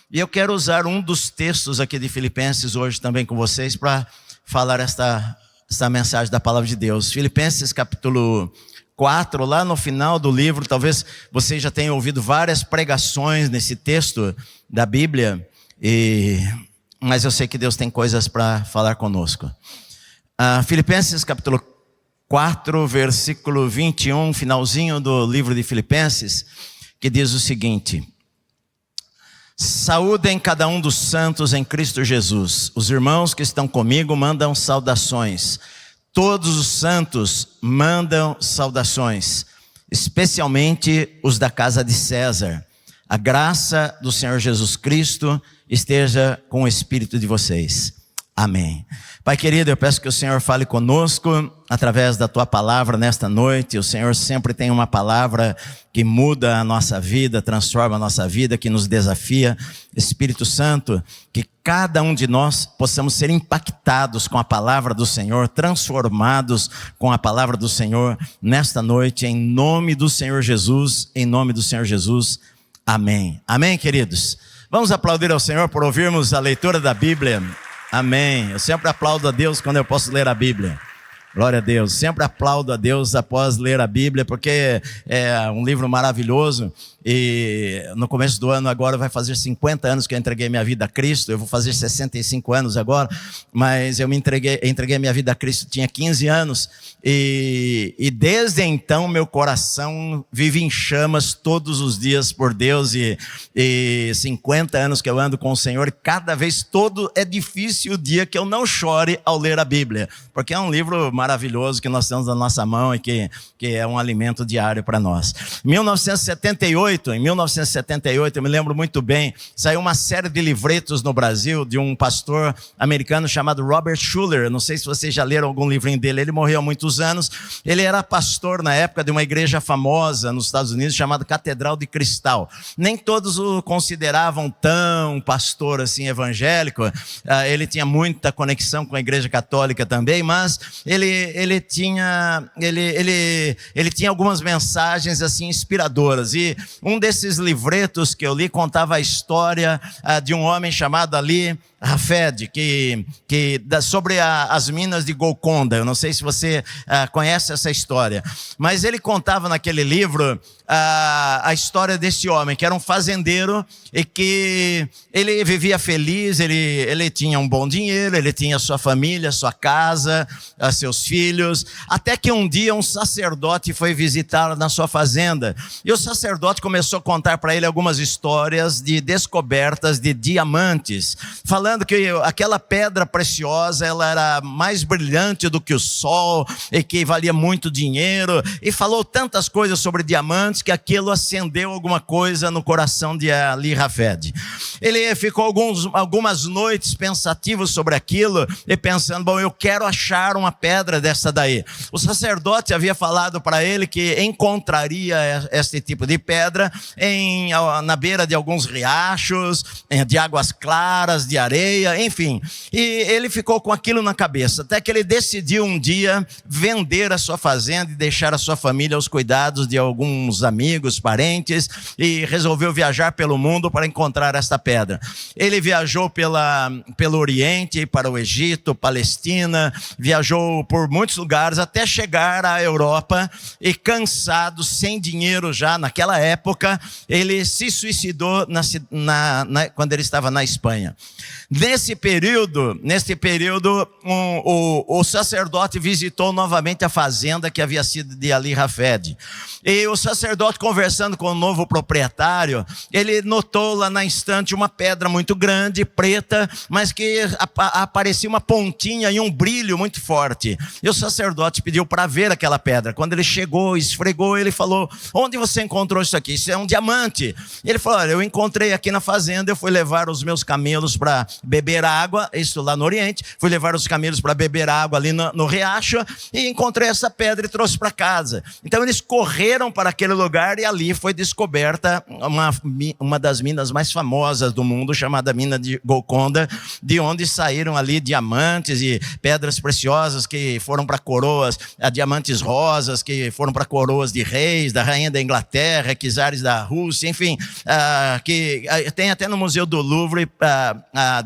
E eu quero usar um dos textos aqui de Filipenses hoje também com vocês para falar esta mensagem da palavra de Deus. Filipenses capítulo 4, lá no final do livro, talvez vocês já tenham ouvido várias pregações nesse texto da Bíblia, mas eu sei que Deus tem coisas para falar conosco. Filipenses capítulo 4, versículo 21, finalzinho do livro de Filipenses, que diz o seguinte: saúdem cada um dos santos em Cristo Jesus. Os irmãos que estão comigo mandam saudações. Todos os santos mandam saudações, especialmente os da casa de César. A graça do Senhor Jesus Cristo esteja com o espírito de vocês. Amém. Pai querido, eu peço que o Senhor fale conosco através da Tua palavra nesta noite. O Senhor sempre tem uma palavra que muda a nossa vida, transforma a nossa vida, que nos desafia. Espírito Santo, que cada um de nós possamos ser impactados com a palavra do Senhor, transformados com a palavra do Senhor nesta noite, em nome do Senhor Jesus, em nome do Senhor Jesus. Amém. Amém, queridos? Vamos aplaudir ao Senhor por ouvirmos a leitura da Bíblia. Amém. Eu sempre aplaudo a Deus quando eu posso ler a Bíblia. Glória a Deus. Sempre aplaudo a Deus após ler a Bíblia, porque é um livro maravilhoso. E no começo do ano agora vai fazer 50 anos que eu entreguei minha vida a Cristo. Eu vou fazer 65 anos agora, mas eu entreguei minha vida a Cristo, tinha 15 anos. E desde então meu coração vive em chamas todos os dias por Deus. E 50 anos que eu ando com o Senhor, cada vez todo é difícil o dia que eu não chore ao ler a Bíblia, porque é um livro maravilhoso que nós temos na nossa mão e que é um alimento diário para nós. Em 1978, eu me lembro muito bem, saiu uma série de livretos no Brasil de um pastor americano chamado Robert Schuller. Não sei se vocês já leram algum livrinho dele, ele morreu há muitos anos. Ele era pastor na época de uma igreja famosa nos Estados Unidos chamada Catedral de Cristal. Nem todos o consideravam tão pastor assim evangélico. Ele tinha muita conexão com a igreja católica também, mas ele tinha algumas mensagens assim inspiradoras. E um desses livretos que eu li contava a história de um homem chamado Ali Hafed, sobre as minas de Golconda. Eu não sei se você conhece essa história, mas ele contava naquele livro a história desse homem, que era um fazendeiro e que ele vivia feliz, ele tinha um bom dinheiro, ele tinha sua família, sua casa, seus filhos, até que um dia um sacerdote foi visitá-lo na sua fazenda, e o sacerdote começou a contar para ele algumas histórias de descobertas de diamantes, falando que aquela pedra preciosa, ela era mais brilhante do que o sol, e que valia muito dinheiro, e falou tantas coisas sobre diamantes, que aquilo acendeu alguma coisa no coração de Ali Hafed. Ele ficou algumas noites pensativo sobre aquilo, e pensando, bom, eu quero achar uma pedra dessa daí. O sacerdote havia falado para ele que encontraria esse tipo de pedra na beira de alguns riachos, de águas claras, de areia, enfim. E ele ficou com aquilo na cabeça, até que ele decidiu um dia vender a sua fazenda e deixar a sua família aos cuidados de alguns amigos, parentes, e resolveu viajar pelo mundo para encontrar esta pedra. Ele viajou pelo Oriente, para o Egito, Palestina, viajou por muitos lugares até chegar à Europa, e cansado, sem dinheiro já naquela época, ele se suicidou quando ele estava na Espanha. Nesse período, o sacerdote visitou novamente a fazenda que havia sido de Ali Hafed. E o sacerdote, conversando com o novo proprietário, ele notou lá na estante uma pedra muito grande, preta, mas que aparecia uma pontinha e um brilho muito forte. E o sacerdote pediu para ver aquela pedra. Quando ele chegou, esfregou, ele falou: onde você encontrou isso aqui? Isso é um diamante. Ele falou: olha, eu encontrei aqui na fazenda, eu fui levar os meus camelos para beber água, isso lá no Oriente, fui levar os camelos para beber água ali no riacho, e encontrei essa pedra e trouxe para casa. Então eles correram para aquele lugar, e ali foi descoberta uma das minas mais famosas preciosas do mundo, chamada mina de Golconda, de onde saíram ali diamantes e pedras preciosas que foram para coroas, diamantes rosas que foram para coroas de reis, da rainha da Inglaterra, czares da Rússia, enfim, que tem até no Museu do Louvre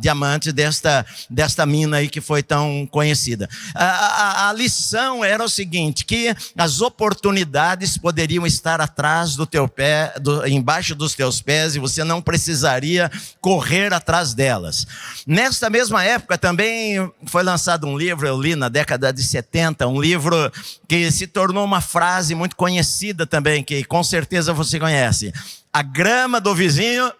diamantes desta mina aí que foi tão conhecida. A lição era o seguinte, que as oportunidades poderiam estar atrás do teu pé, embaixo dos teus pés, e você não precisaria correr atrás delas. Nesta mesma época também foi lançado um livro, eu li na década de 70, um livro que se tornou uma frase muito conhecida também, que com certeza você conhece. A grama do vizinho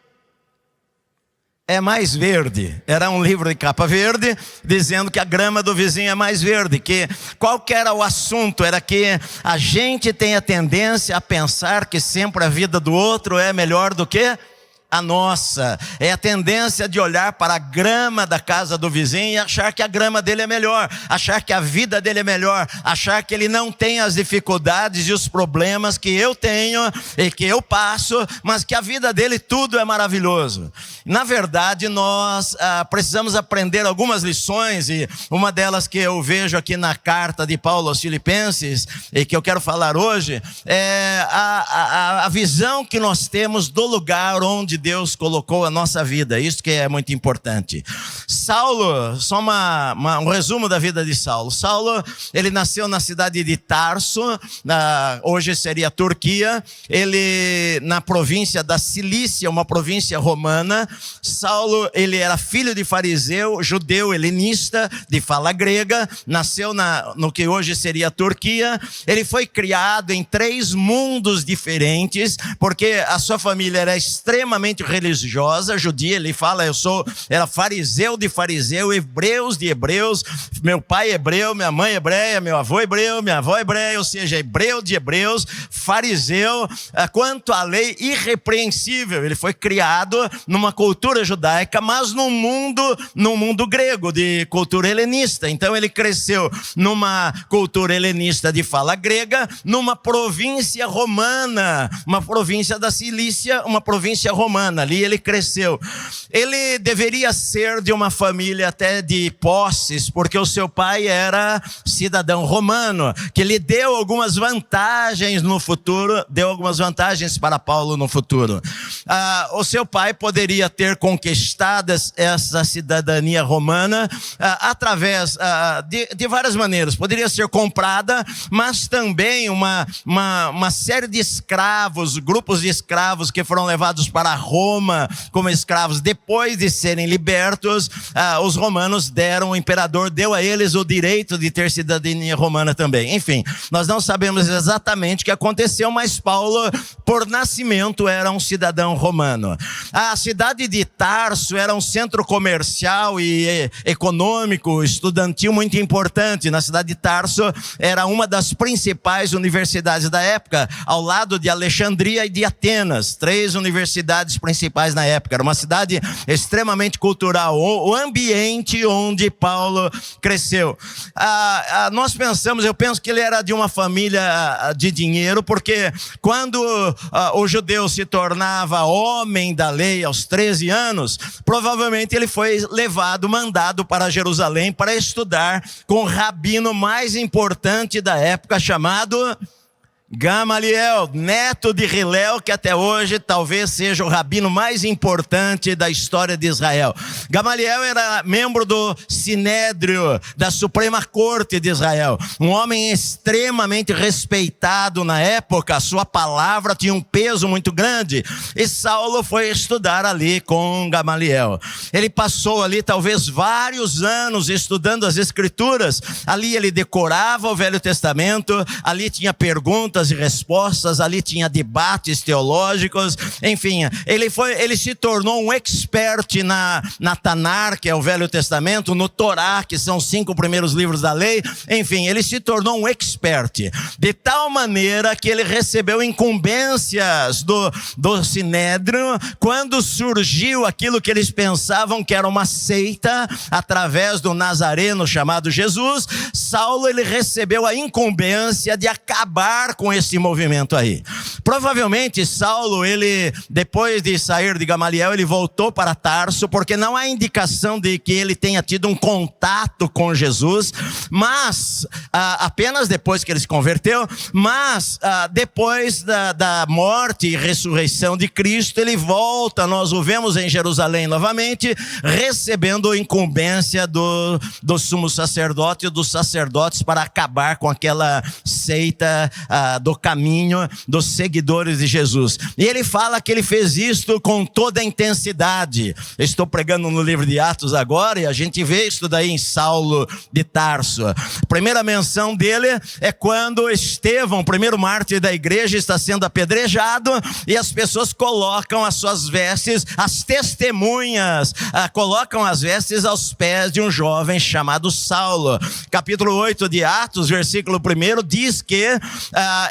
é mais verde. Era um livro de capa verde, dizendo que a grama do vizinho é mais verde. Que qual que era o assunto? Era que a gente tem a tendência a pensar que sempre a vida do outro é melhor do que a nossa. É a tendência de olhar para a grama da casa do vizinho e achar que a grama dele é melhor, achar que a vida dele é melhor, achar que ele não tem as dificuldades e os problemas que eu tenho e que eu passo, mas que a vida dele tudo é maravilhoso. Na verdade, nós precisamos aprender algumas lições, e uma delas que eu vejo aqui na carta de Paulo aos Filipenses, e que eu quero falar hoje, é a visão que nós temos do lugar onde Deus colocou a nossa vida. Isso que é muito importante. Saulo, só um resumo da vida de Saulo. Saulo, ele nasceu na cidade de Tarso, hoje seria a Turquia, ele na província da Cilícia, uma província romana. Saulo, ele era filho de fariseu, judeu helenista, de fala grega, nasceu no que hoje seria a Turquia. Ele foi criado em 3 mundos diferentes, porque a sua família era extremamente religiosa, judia. Ele fala, era fariseu de fariseu, hebreus de hebreus, meu pai hebreu, minha mãe hebreia, meu avô hebreu, minha avó hebreia, ou seja, hebreu de hebreus, fariseu, quanto à lei, irrepreensível. Ele foi criado numa cultura judaica, mas num mundo grego, de cultura helenista. Então ele cresceu numa cultura helenista de fala grega, numa província romana, uma província da Cilícia, uma província romana. Ali ele cresceu. Ele deveria ser de uma família até de posses, porque o seu pai era cidadão romano, que lhe deu algumas vantagens no futuro, deu algumas vantagens para Paulo no futuro. O seu pai poderia ter conquistado essa cidadania romana através de várias maneiras. Poderia ser comprada, mas também uma série de escravos, grupos de escravos que foram levados para Roma como escravos. Depois de serem libertos, os romanos o imperador deu a eles o direito de ter cidadania romana também. Enfim, nós não sabemos exatamente o que aconteceu, mas Paulo, por nascimento, era um cidadão romano. A cidade de Tarso era um centro comercial e econômico, estudantil muito importante. Na cidade de Tarso era uma das principais universidades da época, ao lado de Alexandria e de Atenas, 3 universidades principais na época. Era uma cidade extremamente cultural, o ambiente onde Paulo cresceu. Eu penso que ele era de uma família de dinheiro, porque quando o judeu se tornava homem da lei aos 13 anos, provavelmente ele foi mandado para Jerusalém para estudar com o rabino mais importante da época, chamado Gamaliel, neto de Hilel, que até hoje talvez seja o rabino mais importante da história de Israel. Gamaliel era membro do Sinédrio, da Suprema Corte de Israel. Um homem extremamente respeitado na época, a sua palavra tinha um peso muito grande. E Saulo foi estudar ali com Gamaliel. Ele passou ali talvez vários anos estudando as Escrituras. Ali ele decorava o Velho Testamento, ali tinha perguntas e respostas, ali tinha debates teológicos, enfim, ele se tornou um expert na Tanar, que é o Velho Testamento, no Torá, que são os 5 primeiros livros da lei. Enfim, ele se tornou um expert, de tal maneira que ele recebeu incumbências do Sinédrio, quando surgiu aquilo que eles pensavam que era uma seita, através do nazareno chamado Jesus. Saulo, ele recebeu a incumbência de acabar com com esse movimento aí. Provavelmente Saulo, ele, depois de sair de Gamaliel, ele voltou para Tarso, porque não há indicação de que ele tenha tido um contato com Jesus, mas apenas depois que ele se converteu, mas depois da morte e ressurreição de Cristo, ele volta, nós o vemos em Jerusalém novamente, recebendo a incumbência do sumo sacerdote e dos sacerdotes para acabar com aquela seita do caminho dos seguidores de Jesus. E ele fala que ele fez isto com toda a intensidade. Eu estou pregando no livro de Atos agora e a gente vê isso daí em Saulo de Tarso. A primeira menção dele é quando Estevão, o primeiro mártir da igreja, está sendo apedrejado e as pessoas colocam as suas vestes, as testemunhas colocam as vestes aos pés de um jovem chamado Saulo. Capítulo 8 de Atos, versículo 1, diz que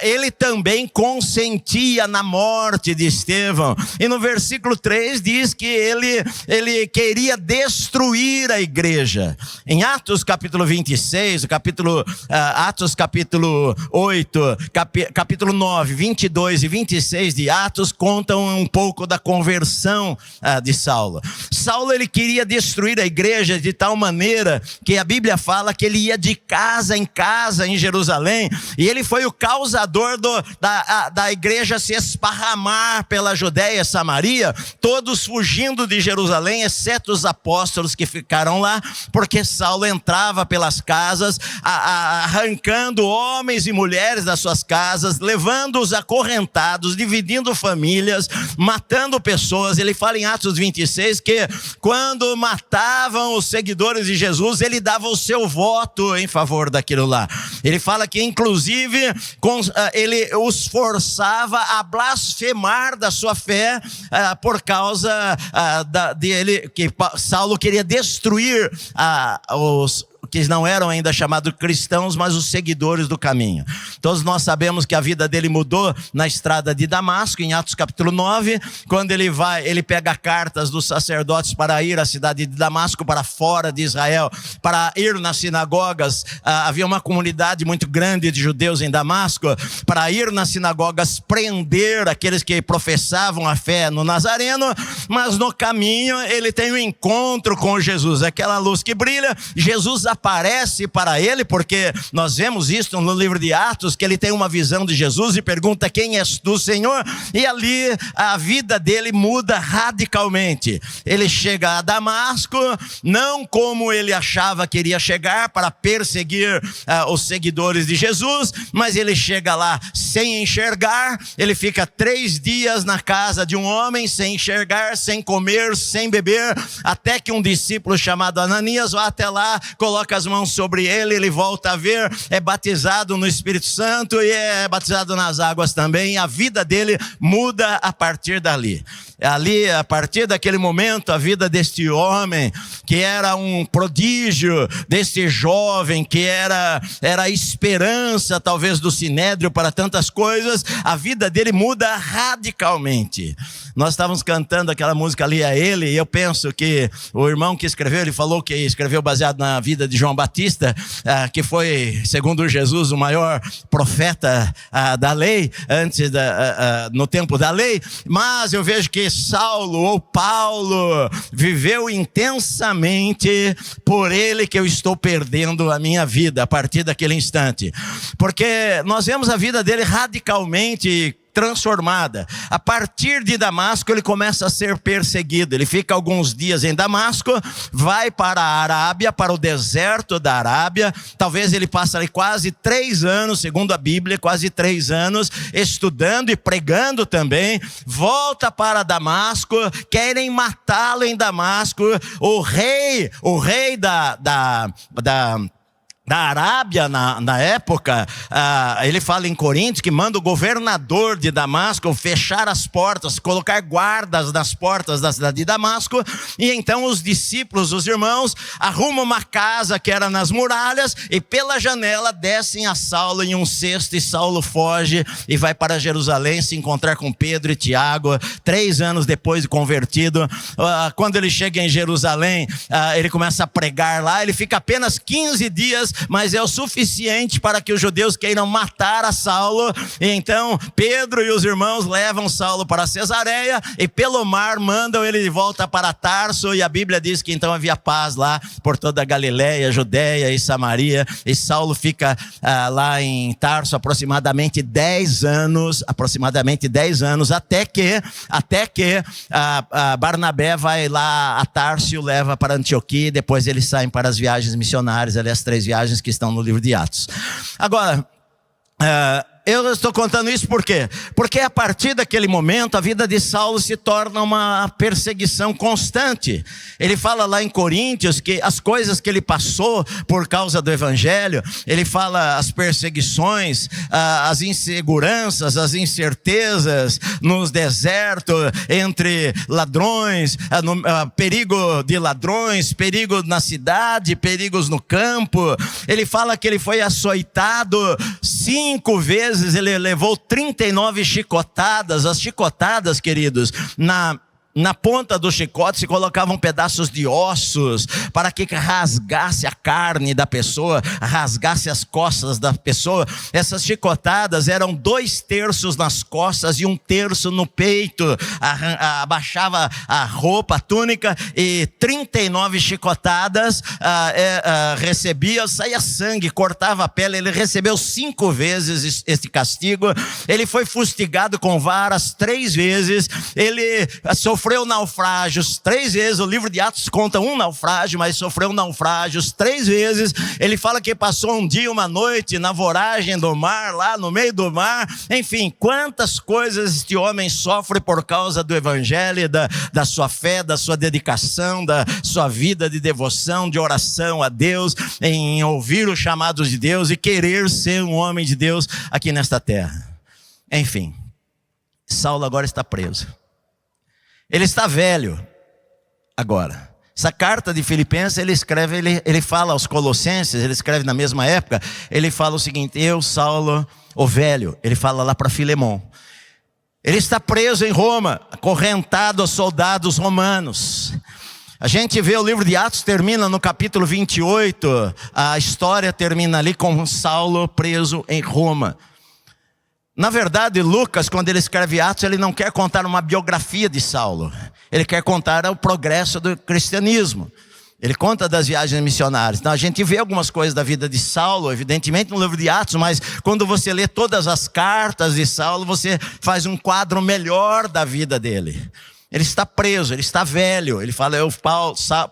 ele também consentia na morte de Estevão. E no versículo 3 diz que ele queria destruir a igreja. Em Atos capítulo 26, Atos capítulo 8, capítulo 9, 22 e 26 de Atos contam um pouco da conversão de Saulo. Saulo, ele queria destruir a igreja de tal maneira que a Bíblia fala que ele ia de casa em casa em Jerusalém, e ele foi o causador da igreja se esparramar pela Judéia e Samaria, todos fugindo de Jerusalém, exceto os apóstolos que ficaram lá, porque Saulo entrava pelas casas, arrancando homens e mulheres das suas casas, levando-os acorrentados, dividindo famílias, matando pessoas. Ele fala em Atos 26 que quando matavam os seguidores de Jesus, ele dava o seu voto em favor daquilo lá. Ele fala que inclusive ele os forçava a blasfemar da sua fé por causa que Saulo queria destruir os que não eram ainda chamados cristãos, mas os seguidores do caminho. Todos nós sabemos que a vida dele mudou na estrada de Damasco, em Atos capítulo 9, quando ele pega cartas dos sacerdotes para ir à cidade de Damasco, para fora de Israel, para ir nas sinagogas. Havia uma comunidade muito grande de judeus em Damasco, para ir nas sinagogas prender aqueles que professavam a fé no Nazareno, mas no caminho ele tem um encontro com Jesus, aquela luz que brilha, Jesus aparece para ele, porque nós vemos isso no livro de Atos, que ele tem uma visão de Jesus e pergunta: quem és tu, Senhor? E ali a vida dele muda radicalmente. Ele chega a Damasco, não como ele achava que iria chegar, para perseguir os seguidores de Jesus, mas ele chega lá sem enxergar. Ele fica 3 dias na casa de um homem, sem enxergar, sem comer, sem beber, até que um discípulo chamado Ananias vai até lá, coloca as mãos sobre ele, ele volta a ver, é batizado no Espírito Santo e é batizado nas águas também. A vida dele muda a partir dali. Ali, a partir daquele momento, a vida deste homem, que era um prodígio, deste jovem, que era a esperança, talvez, do Sinédrio para tantas coisas, a vida dele muda radicalmente. Nós estávamos cantando aquela música ali a ele, e eu penso que o irmão que escreveu, ele falou que escreveu baseado na vida de João Batista, que foi, segundo Jesus, o maior profeta da lei, no tempo da lei, mas eu vejo que Saulo ou Paulo viveu intensamente por ele que eu estou perdendo a minha vida a partir daquele instante, porque nós vemos a vida dele radicalmente transformada. A partir de Damasco ele começa a ser perseguido. Ele fica alguns dias em Damasco, vai para a Arábia, para o deserto da Arábia. Talvez ele passe ali quase 3 anos, segundo a Bíblia, quase 3 anos, estudando e pregando também. Volta para Damasco, querem matá-lo em Damasco. O rei da Arábia, na época, ele fala em Coríntios que manda o governador de Damasco fechar as portas, colocar guardas nas portas da cidade de Damasco, e então os discípulos, os irmãos, arrumam uma casa que era nas muralhas, e pela janela descem a Saulo em um cesto, e Saulo foge e vai para Jerusalém se encontrar com Pedro e Tiago, 3 anos depois de convertido. Quando ele chega em Jerusalém, ele começa a pregar lá, ele fica apenas 15 dias mas é o suficiente para que os judeus queiram matar a Saulo. E então Pedro e os irmãos levam Saulo para Cesareia e pelo mar mandam ele de volta para Tarso, e a Bíblia diz que então havia paz lá por toda a Galileia, Judeia e Samaria, e Saulo fica lá em Tarso aproximadamente 10 anos, até que Barnabé vai lá a Tarso e o leva para Antioquia, e depois eles saem para as viagens missionárias, ali as 3 viagens que estão no livro de Atos. Agora, eu estou contando isso por quê? Porque a partir daquele momento a vida de Saulo se torna uma perseguição constante. Ele fala lá em Coríntios que as coisas que ele passou por causa do evangelho, ele fala as perseguições, as inseguranças, as incertezas nos desertos, entre ladrões, perigo de ladrões, perigo na cidade, perigos no campo. Ele fala que ele foi açoitado 5 vezes, ele levou 39 chicotadas. As chicotadas, queridos, na ponta do chicote se colocavam pedaços de ossos para que rasgasse a carne da pessoa, rasgasse as costas da pessoa. Essas chicotadas eram 2/3 nas costas e 1/3 no peito. Abaixava a roupa, a túnica, e 39 chicotadas recebia, saía sangue, cortava a pele. Ele recebeu 5 vezes esse castigo. Ele foi fustigado com varas 3 vezes. Ele sofreu naufrágios 3 vezes. O livro de Atos conta um naufrágio, mas sofreu naufrágios 3 vezes. Ele fala que passou um dia, uma noite na voragem do mar, lá no meio do mar. Enfim, quantas coisas este homem sofre por causa do evangelho, da sua fé, da sua dedicação, da sua vida de devoção, de oração a Deus, em ouvir os chamados de Deus e querer ser um homem de Deus aqui nesta terra. Enfim, Saulo agora está preso. Ele está velho agora. Essa carta de Filipenses ele escreve, ele fala aos Colossenses, ele escreve na mesma época, ele fala o seguinte: eu, Saulo, o velho, ele fala lá para Filemon. Ele está preso em Roma, acorrentado aos soldados romanos. A gente vê o livro de Atos, termina no capítulo 28, a história termina ali com Saulo preso em Roma. Na verdade, Lucas, quando ele escreve Atos, ele não quer contar uma biografia de Saulo. Ele quer contar o progresso do cristianismo. Ele conta das viagens missionárias. Então a gente vê algumas coisas da vida de Saulo, evidentemente no livro de Atos, mas quando você lê todas as cartas de Saulo, você faz um quadro melhor da vida dele. Ele está preso, ele está velho. Ele fala,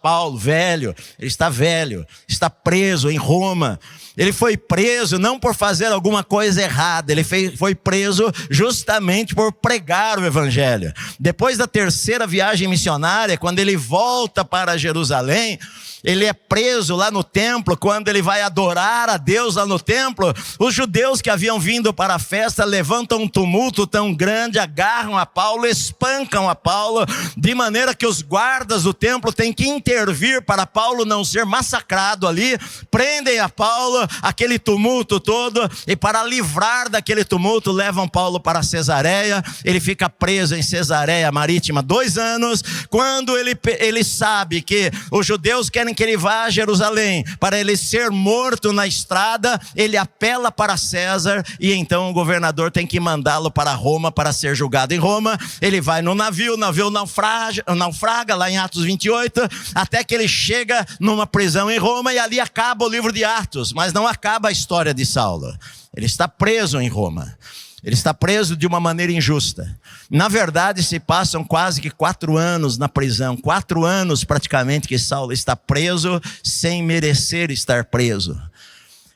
Paulo, velho. Ele está velho, está preso em Roma. Ele foi preso não por fazer alguma coisa errada, ele foi preso justamente por pregar o evangelho. Depois da 3ª viagem missionária, quando ele volta para Jerusalém, ele é preso lá no templo. Quando ele vai adorar a Deus lá no templo, os judeus que haviam vindo para a festa levantam um tumulto tão grande, agarram a Paulo, espancam a Paulo, de maneira que os guardas do templo têm que intervir para Paulo não ser massacrado ali. Prendem a Paulo, aquele tumulto todo, e para livrar daquele tumulto levam Paulo para Cesareia. Ele fica preso em Cesareia Marítima 2 anos. Quando ele sabe que os judeus querem que ele vá a Jerusalém para ele ser morto na estrada, ele apela para César, e então o governador tem que mandá-lo para Roma para ser julgado em Roma. Ele vai no navio, o navio naufraga lá em Atos 28, até que ele chega numa prisão em Roma, e ali acaba o livro de Atos. Mas não acaba a história de Saulo. Ele está preso em Roma. Ele está preso de uma maneira injusta. Na verdade, se passam quase que 4 anos na prisão. 4 anos praticamente que Saulo está preso sem merecer estar preso.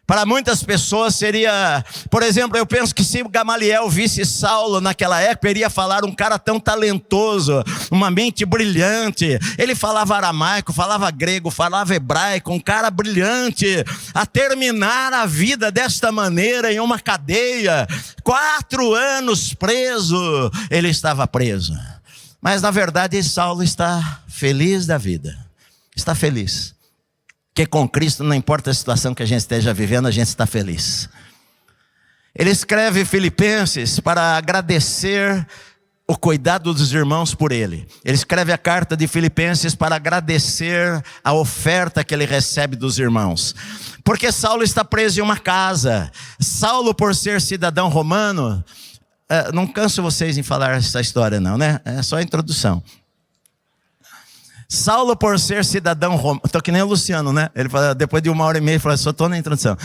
Para muitas pessoas seria, por exemplo, eu penso que se Gamaliel visse Saulo naquela época, ele iria falar: um cara tão talentoso, uma mente brilhante. Ele falava aramaico, falava grego, falava hebraico, um cara brilhante. A terminar a vida desta maneira em uma cadeia, 4 anos preso, ele estava preso. Mas na verdade Saulo está feliz da vida, está feliz. Porque com Cristo, não importa a situação que a gente esteja vivendo, a gente está feliz. Ele escreve Filipenses para agradecer o cuidado dos irmãos por ele. Ele escreve a carta de Filipenses para agradecer a oferta que ele recebe dos irmãos. Porque Saulo está preso em uma casa. Saulo, por ser cidadão romano, não canso vocês em falar essa história não, né? É só a introdução. Saulo, por ser cidadão romano, estou que nem o Luciano, né? Ele fala, depois de 1h30, ele fala, só estou na introdução.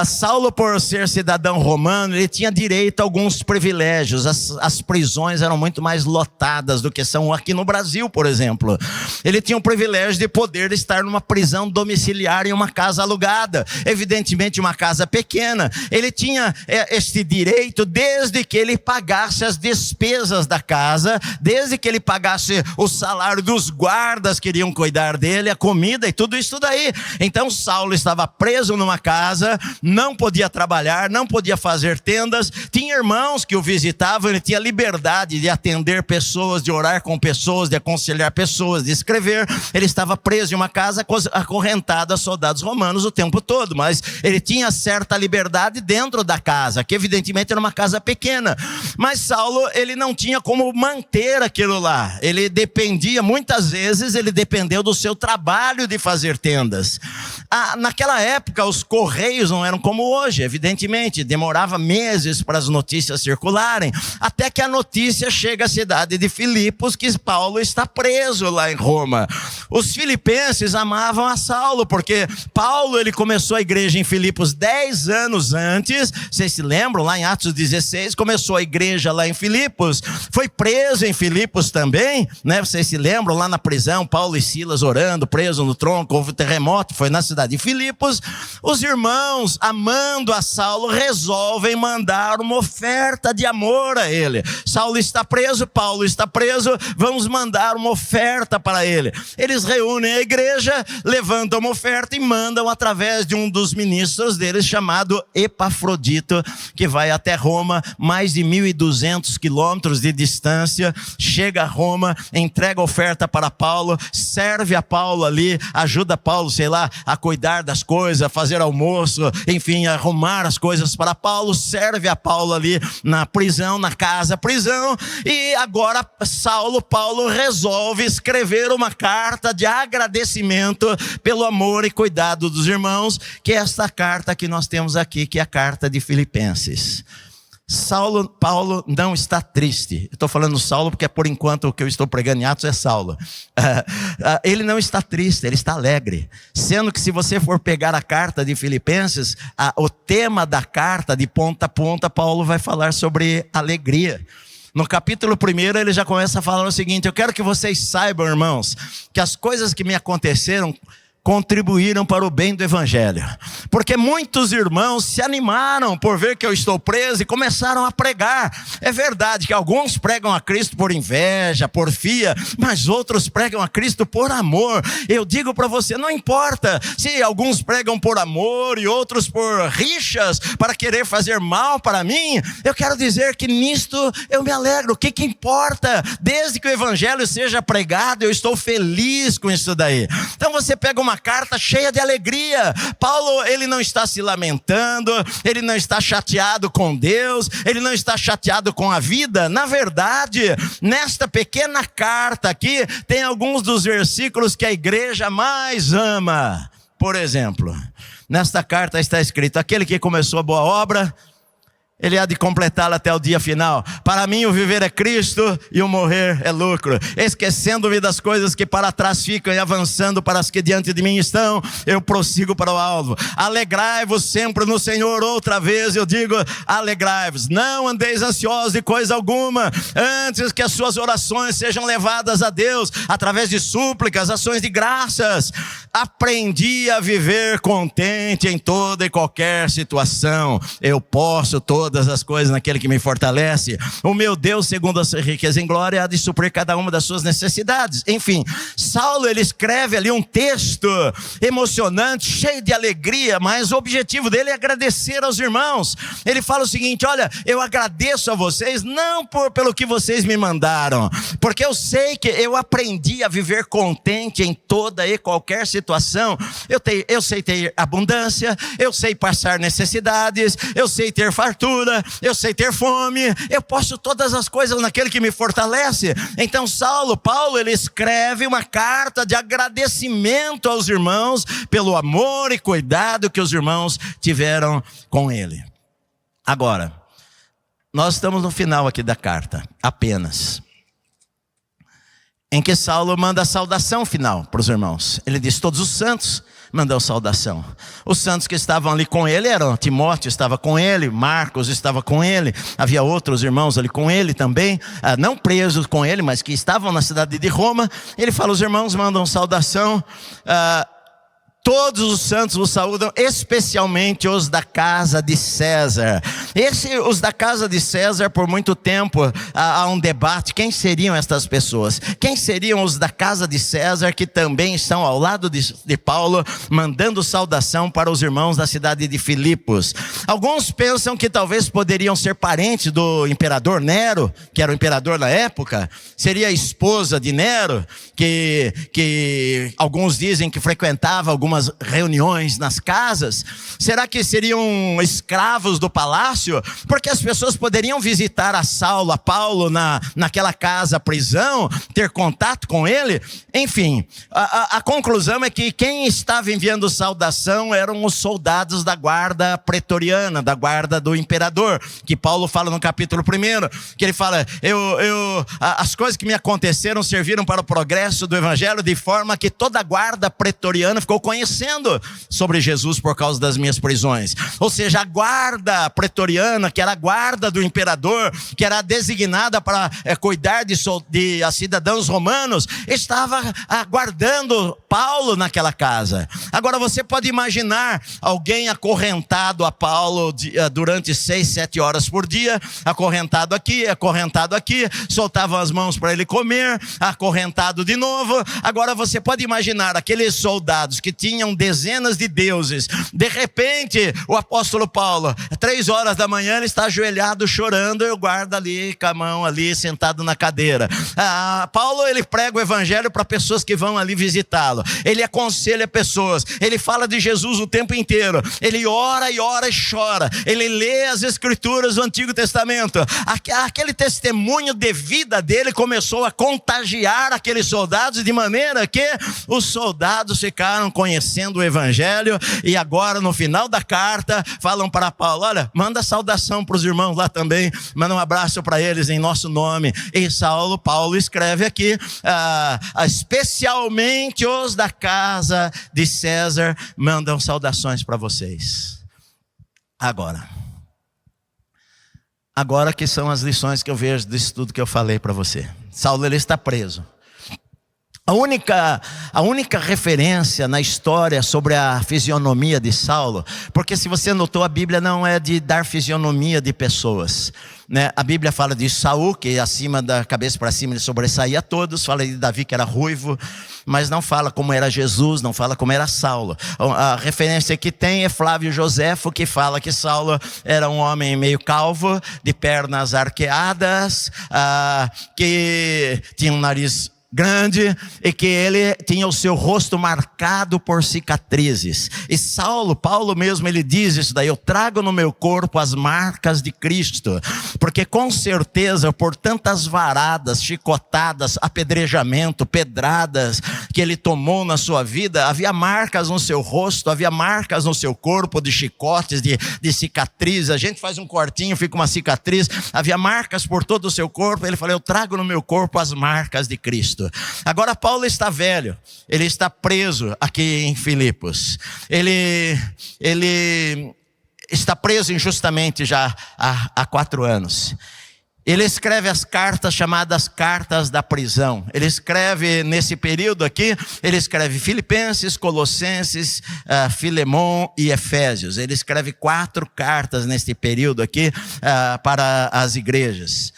Saulo, por ser cidadão romano, ele tinha direito a alguns privilégios. As prisões eram muito mais lotadas do que são aqui no Brasil, por exemplo. Ele tinha o privilégio de poder estar numa prisão domiciliar em uma casa alugada. Evidentemente, uma casa pequena. Ele tinha este direito desde que ele pagasse as despesas da casa, desde que ele pagasse o salário dos guardas que iriam cuidar dele, a comida e tudo isso daí. Então Saulo estava preso numa casa, não podia trabalhar, não podia fazer tendas, tinha irmãos que o visitavam, ele tinha liberdade de atender pessoas, de orar com pessoas, de aconselhar pessoas, de escrever. Ele estava preso em uma casa acorrentado a soldados romanos o tempo todo, mas ele tinha certa liberdade dentro da casa, que evidentemente era uma casa pequena. Mas Saulo, ele não tinha como manter aquilo lá. Ele dependia, muitas vezes, ele dependeu do seu trabalho de fazer tendas. Naquela época, os correios não eram como hoje, evidentemente. Demorava meses para as notícias circularem, até que a notícia chega à cidade de Filipos, que Paulo está preso lá em Roma. Os filipenses amavam a Saulo, porque Paulo, ele começou a igreja em Filipos 10 anos antes. Vocês se lembram? Lá em Atos 16, começou a igreja lá em Filipos. Foi preso em Filipos também, né? Vocês se lembram? Lá na prisão, Paulo e Silas orando, preso no tronco, houve um terremoto, foi na cidade de Filipos. Os irmãos, amando a Saulo, resolvem mandar uma oferta de amor a ele. Saulo está preso, Paulo está preso, vamos mandar uma oferta para ele. Eles reúnem a igreja, levantam uma oferta e mandam através de um dos ministros deles, chamado Epafrodito, que vai até Roma, mais de 1.200 quilômetros de distância, chega a Roma, entrega a oferta para Paulo, serve a Paulo ali, ajuda Paulo, sei lá, a cuidar das coisas, a fazer almoço, enfim, a arrumar as coisas para Paulo, serve a Paulo ali na prisão, na casa prisão. E agora Paulo resolve escrever uma carta de agradecimento pelo amor e cuidado dos irmãos, que é esta carta que nós temos aqui, que é a carta de Filipenses. Paulo não está triste. Estou falando Saulo porque por enquanto o que eu estou pregando em Atos é Saulo. Ele não está triste, ele está alegre. Sendo que se você for pegar a carta de Filipenses, o tema da carta de ponta a ponta, Paulo vai falar sobre alegria. No capítulo 1 ele já começa a falar o seguinte: eu quero que vocês saibam, irmãos, que as coisas que me aconteceram contribuíram para o bem do evangelho, porque muitos irmãos se animaram por ver que eu estou preso e começaram a pregar. É verdade que alguns pregam a Cristo por inveja, porfia, mas outros pregam a Cristo por amor. Eu digo para você, não importa se alguns pregam por amor e outros por rixas, para querer fazer mal para mim. Eu quero dizer que nisto eu me alegro. O que importa? Desde que o evangelho seja pregado, eu estou feliz com isso daí. Então você pega uma carta cheia de alegria. Paulo, ele não está se lamentando, ele não está chateado com Deus, ele não está chateado com a vida. Na verdade, nesta pequena carta aqui, tem alguns dos versículos que a igreja mais ama. Por exemplo, nesta carta está escrito: aquele que começou a boa obra, ele há de completá-la até o dia final. Para mim o viver é Cristo e o morrer é lucro. Esquecendo-me das coisas que para trás ficam e avançando para as que diante de mim estão, eu prossigo para o alvo. Alegrai-vos sempre no Senhor. Outra vez eu digo, alegrai-vos. Não andeis ansiosos de coisa alguma, antes que as suas orações sejam levadas a Deus através de súplicas, ações de graças. Aprendi a viver contente em toda e qualquer situação. Eu posso todas as coisas naquele que me fortalece. O meu Deus, segundo a sua riqueza em glória, há de suprir cada uma das suas necessidades. Enfim, Saulo, ele escreve ali um texto emocionante, cheio de alegria, mas o objetivo dele é agradecer aos irmãos. Ele fala o seguinte: olha, eu agradeço a vocês não pelo que vocês me mandaram, porque eu sei que eu aprendi a viver contente em toda e qualquer situação. Eu sei ter abundância, eu sei passar necessidades, eu sei ter fartura, fartura, eu sei ter fome, eu posso todas as coisas naquele que me fortalece. Então Paulo, ele escreve uma carta de agradecimento aos irmãos pelo amor e cuidado que os irmãos tiveram com ele. Agora, nós estamos no final aqui da carta, apenas, em que Saulo manda a saudação final para os irmãos. Ele diz: todos os santos mandam saudação. Os santos que estavam ali com ele eram: Timóteo estava com ele, Marcos estava com ele, havia outros irmãos ali com ele também, não presos com ele, mas que estavam na cidade de Roma. Ele fala: os irmãos mandam saudação, todos os santos os saúdam, especialmente os da casa de César. Os da casa de César, por muito tempo há um debate: quem seriam estas pessoas? Quem seriam os da casa de César, que também estão ao lado de Paulo, mandando saudação para os irmãos da cidade de Filipos? Alguns pensam que talvez poderiam ser parentes do imperador Nero, que era o imperador na época. Seria a esposa de Nero, que alguns dizem que frequentava algumas reuniões nas casas. Será que seriam escravos do palácio? Porque as pessoas poderiam visitar a Paulo naquela casa, prisão, ter contato com ele. Enfim, a conclusão é que quem estava enviando saudação eram os soldados da guarda pretoriana, da guarda do imperador, que Paulo fala no capítulo 1, que ele fala: as coisas que me aconteceram serviram para o progresso do evangelho, de forma que toda a guarda pretoriana ficou conhecendo sobre Jesus por causa das minhas prisões. Ou seja, a guarda pretoriana, que era a guarda do imperador, que era designada para cuidar de cidadãos romanos, estava aguardando Paulo naquela casa. Agora você pode imaginar alguém acorrentado a Paulo durante 6, 7 horas por dia, acorrentado aqui, soltavam as mãos para ele comer, acorrentado de novo. Agora você pode imaginar aqueles soldados que tinham dezenas de deuses. De repente, o apóstolo Paulo, 3 horas da manhã, ele está ajoelhado chorando, e o guarda ali, com a mão ali, sentado na cadeira. Paulo, ele prega o evangelho para pessoas que vão ali visitá-lo. Ele aconselha pessoas, ele fala de Jesus o tempo inteiro. Ele ora e chora. Ele lê as escrituras do Antigo Testamento. Aquele testemunho de vida dele começou a contagiar aqueles soldados, de maneira que os soldados ficaram conhecendo o evangelho, e agora no final da carta falam para Paulo: olha, manda saudação para os irmãos lá também, manda um abraço para eles em nosso nome. E Paulo escreve aqui: especialmente os da casa de César mandam saudações para vocês. Agora que são as lições que eu vejo disso tudo que eu falei para você. Saulo, ele está preso. A única referência na história sobre a fisionomia de Saulo, porque se você notou, a Bíblia não é de dar fisionomia de pessoas, né? A Bíblia fala de Saul, que acima da cabeça para cima ele sobressaía a todos, fala de Davi, que era ruivo, mas não fala como era Jesus, não fala como era Saulo. A referência que tem é Flávio Joséfo, que fala que Saulo era um homem meio calvo, de pernas arqueadas, que tinha um nariz grande, e que ele tinha o seu rosto marcado por cicatrizes. E Paulo mesmo, ele diz isso daí: eu trago no meu corpo as marcas de Cristo, porque com certeza por tantas varadas, chicotadas, apedrejamento, pedradas que ele tomou na sua vida, havia marcas no seu rosto, havia marcas no seu corpo de chicotes, de cicatrizes. A gente faz um cortinho, fica uma cicatriz, havia marcas por todo o seu corpo. Ele falou: eu trago no meu corpo as marcas de Cristo. Agora Paulo está velho, ele está preso aqui em Filipos, ele está preso injustamente já há 4 anos. Ele escreve as cartas chamadas cartas da prisão. Ele escreve nesse período aqui, ele escreve Filipenses, Colossenses, Filemon e Efésios. Ele escreve 4 cartas nesse período aqui para as igrejas.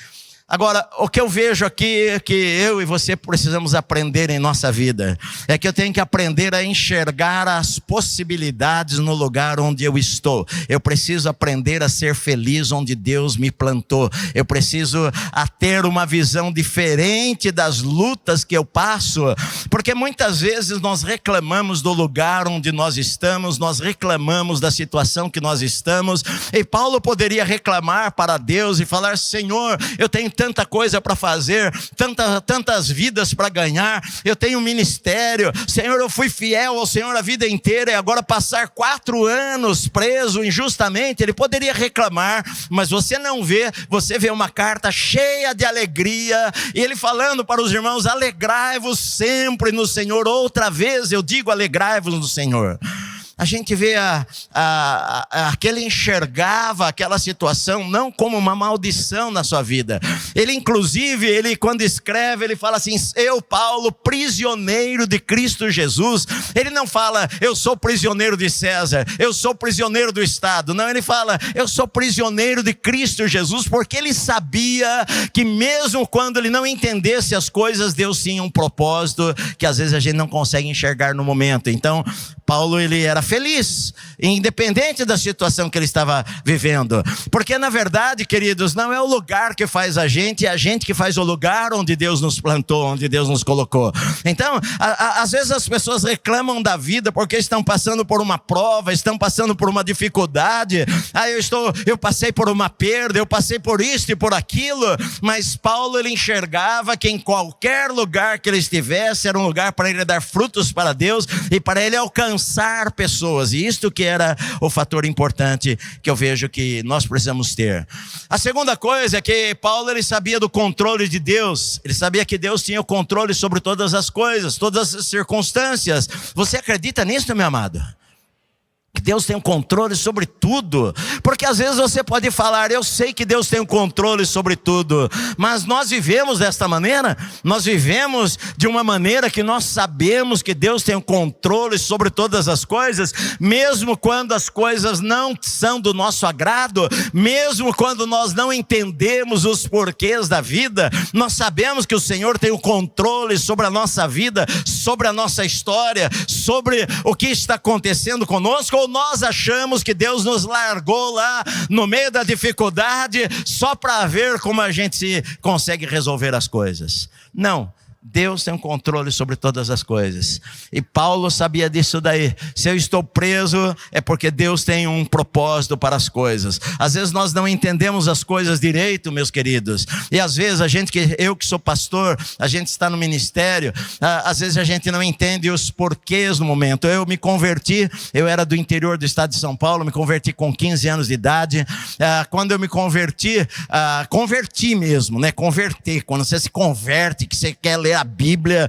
Agora, o que eu vejo aqui é que eu e você precisamos aprender em nossa vida, é que eu tenho que aprender a enxergar as possibilidades no lugar onde eu estou. Eu preciso aprender a ser feliz onde Deus me plantou. Eu preciso a ter uma visão diferente das lutas que eu passo, porque muitas vezes nós reclamamos do lugar onde nós estamos, nós reclamamos da situação que nós estamos, e Paulo poderia reclamar para Deus e falar: Senhor, eu tenho tanta coisa para fazer, tantas vidas para ganhar, eu tenho um ministério, Senhor, eu fui fiel ao Senhor a vida inteira, e agora passar 4 anos preso injustamente. Ele poderia reclamar, mas você não vê, você vê uma carta cheia de alegria, e ele falando para os irmãos: alegrai-vos sempre no Senhor. Outra vez eu digo, alegrai-vos no Senhor. A gente vê que ele enxergava aquela situação não como uma maldição na sua vida. Ele, inclusive, quando escreve, ele fala assim: eu, Paulo, prisioneiro de Cristo Jesus. Ele não fala: eu sou prisioneiro de César, eu sou prisioneiro do Estado. Não, ele fala: eu sou prisioneiro de Cristo Jesus, porque ele sabia que mesmo quando ele não entendesse as coisas, Deus tinha um propósito que às vezes a gente não consegue enxergar no momento. Então, Paulo, ele era feliz, independente da situação que ele estava vivendo. Porque na verdade, queridos, não é o lugar que faz a gente, é a gente que faz o lugar onde Deus nos plantou, onde Deus nos colocou. Então, às vezes as pessoas reclamam da vida porque estão passando por uma prova, estão passando por uma dificuldade. Eu passei por uma perda, eu passei por isso e por aquilo. Mas Paulo, ele enxergava que em qualquer lugar que ele estivesse, era um lugar para ele dar frutos para Deus e para ele alcançar pessoas. E isto que era o fator importante que eu vejo que nós precisamos ter. A segunda coisa é que Paulo, ele sabia do controle de Deus. Ele sabia que Deus tinha o controle sobre todas as coisas, todas as circunstâncias. Você acredita nisso, meu amado? Que Deus tem um controle sobre tudo. Porque às vezes você pode falar: eu sei que Deus tem um controle sobre tudo, mas nós vivemos desta maneira? Nós vivemos de uma maneira que nós sabemos que Deus tem um controle sobre todas as coisas, mesmo quando as coisas não são do nosso agrado, mesmo quando nós não entendemos os porquês da vida, nós sabemos que o Senhor tem o controle sobre a nossa vida, sobre a nossa história, sobre o que está acontecendo conosco. Ou nós achamos que Deus nos largou lá no meio da dificuldade só para ver como a gente consegue resolver as coisas? Não. Deus tem um controle sobre todas as coisas. E Paulo sabia disso daí. Se eu estou preso, é porque Deus tem um propósito para as coisas. Às vezes nós não entendemos as coisas direito, meus queridos. E às vezes eu que sou pastor, a gente está no ministério, às vezes a gente não entende os porquês no momento. Eu me converti, eu era do interior do estado de São Paulo, me converti com 15 anos de idade. Quando eu me converti mesmo, né? Converter, quando você se converte, que você quer ler a Bíblia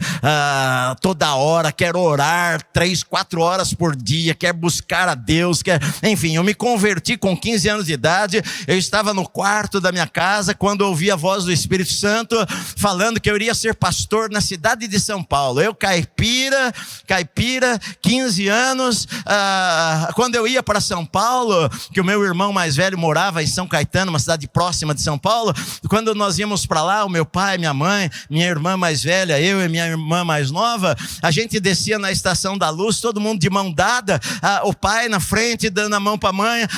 toda hora, quer orar 3, 4 horas por dia, quer buscar a Deus, enfim, eu me converti com 15 anos de idade. Eu estava no quarto da minha casa quando ouvi a voz do Espírito Santo falando que eu iria ser pastor na cidade de São Paulo. Eu, caipira, 15 anos, quando eu ia para São Paulo, que o meu irmão mais velho morava em São Caetano, uma cidade próxima de São Paulo, quando nós íamos para lá, o meu pai, minha mãe, minha irmã mais velha, eu e minha irmã mais nova, a gente descia na Estação da Luz, todo mundo de mão dada, o pai na frente dando a mão para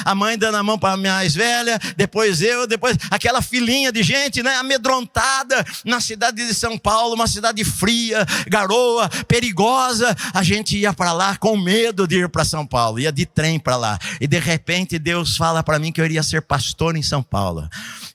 a mãe dando a mão para a mais velha, depois aquela filinha de gente, né, amedrontada na cidade de São Paulo, uma cidade fria, garoa, perigosa. A gente ia para lá com medo de ir para São Paulo, ia de trem para lá, e de repente Deus fala para mim que eu iria ser pastor em São Paulo.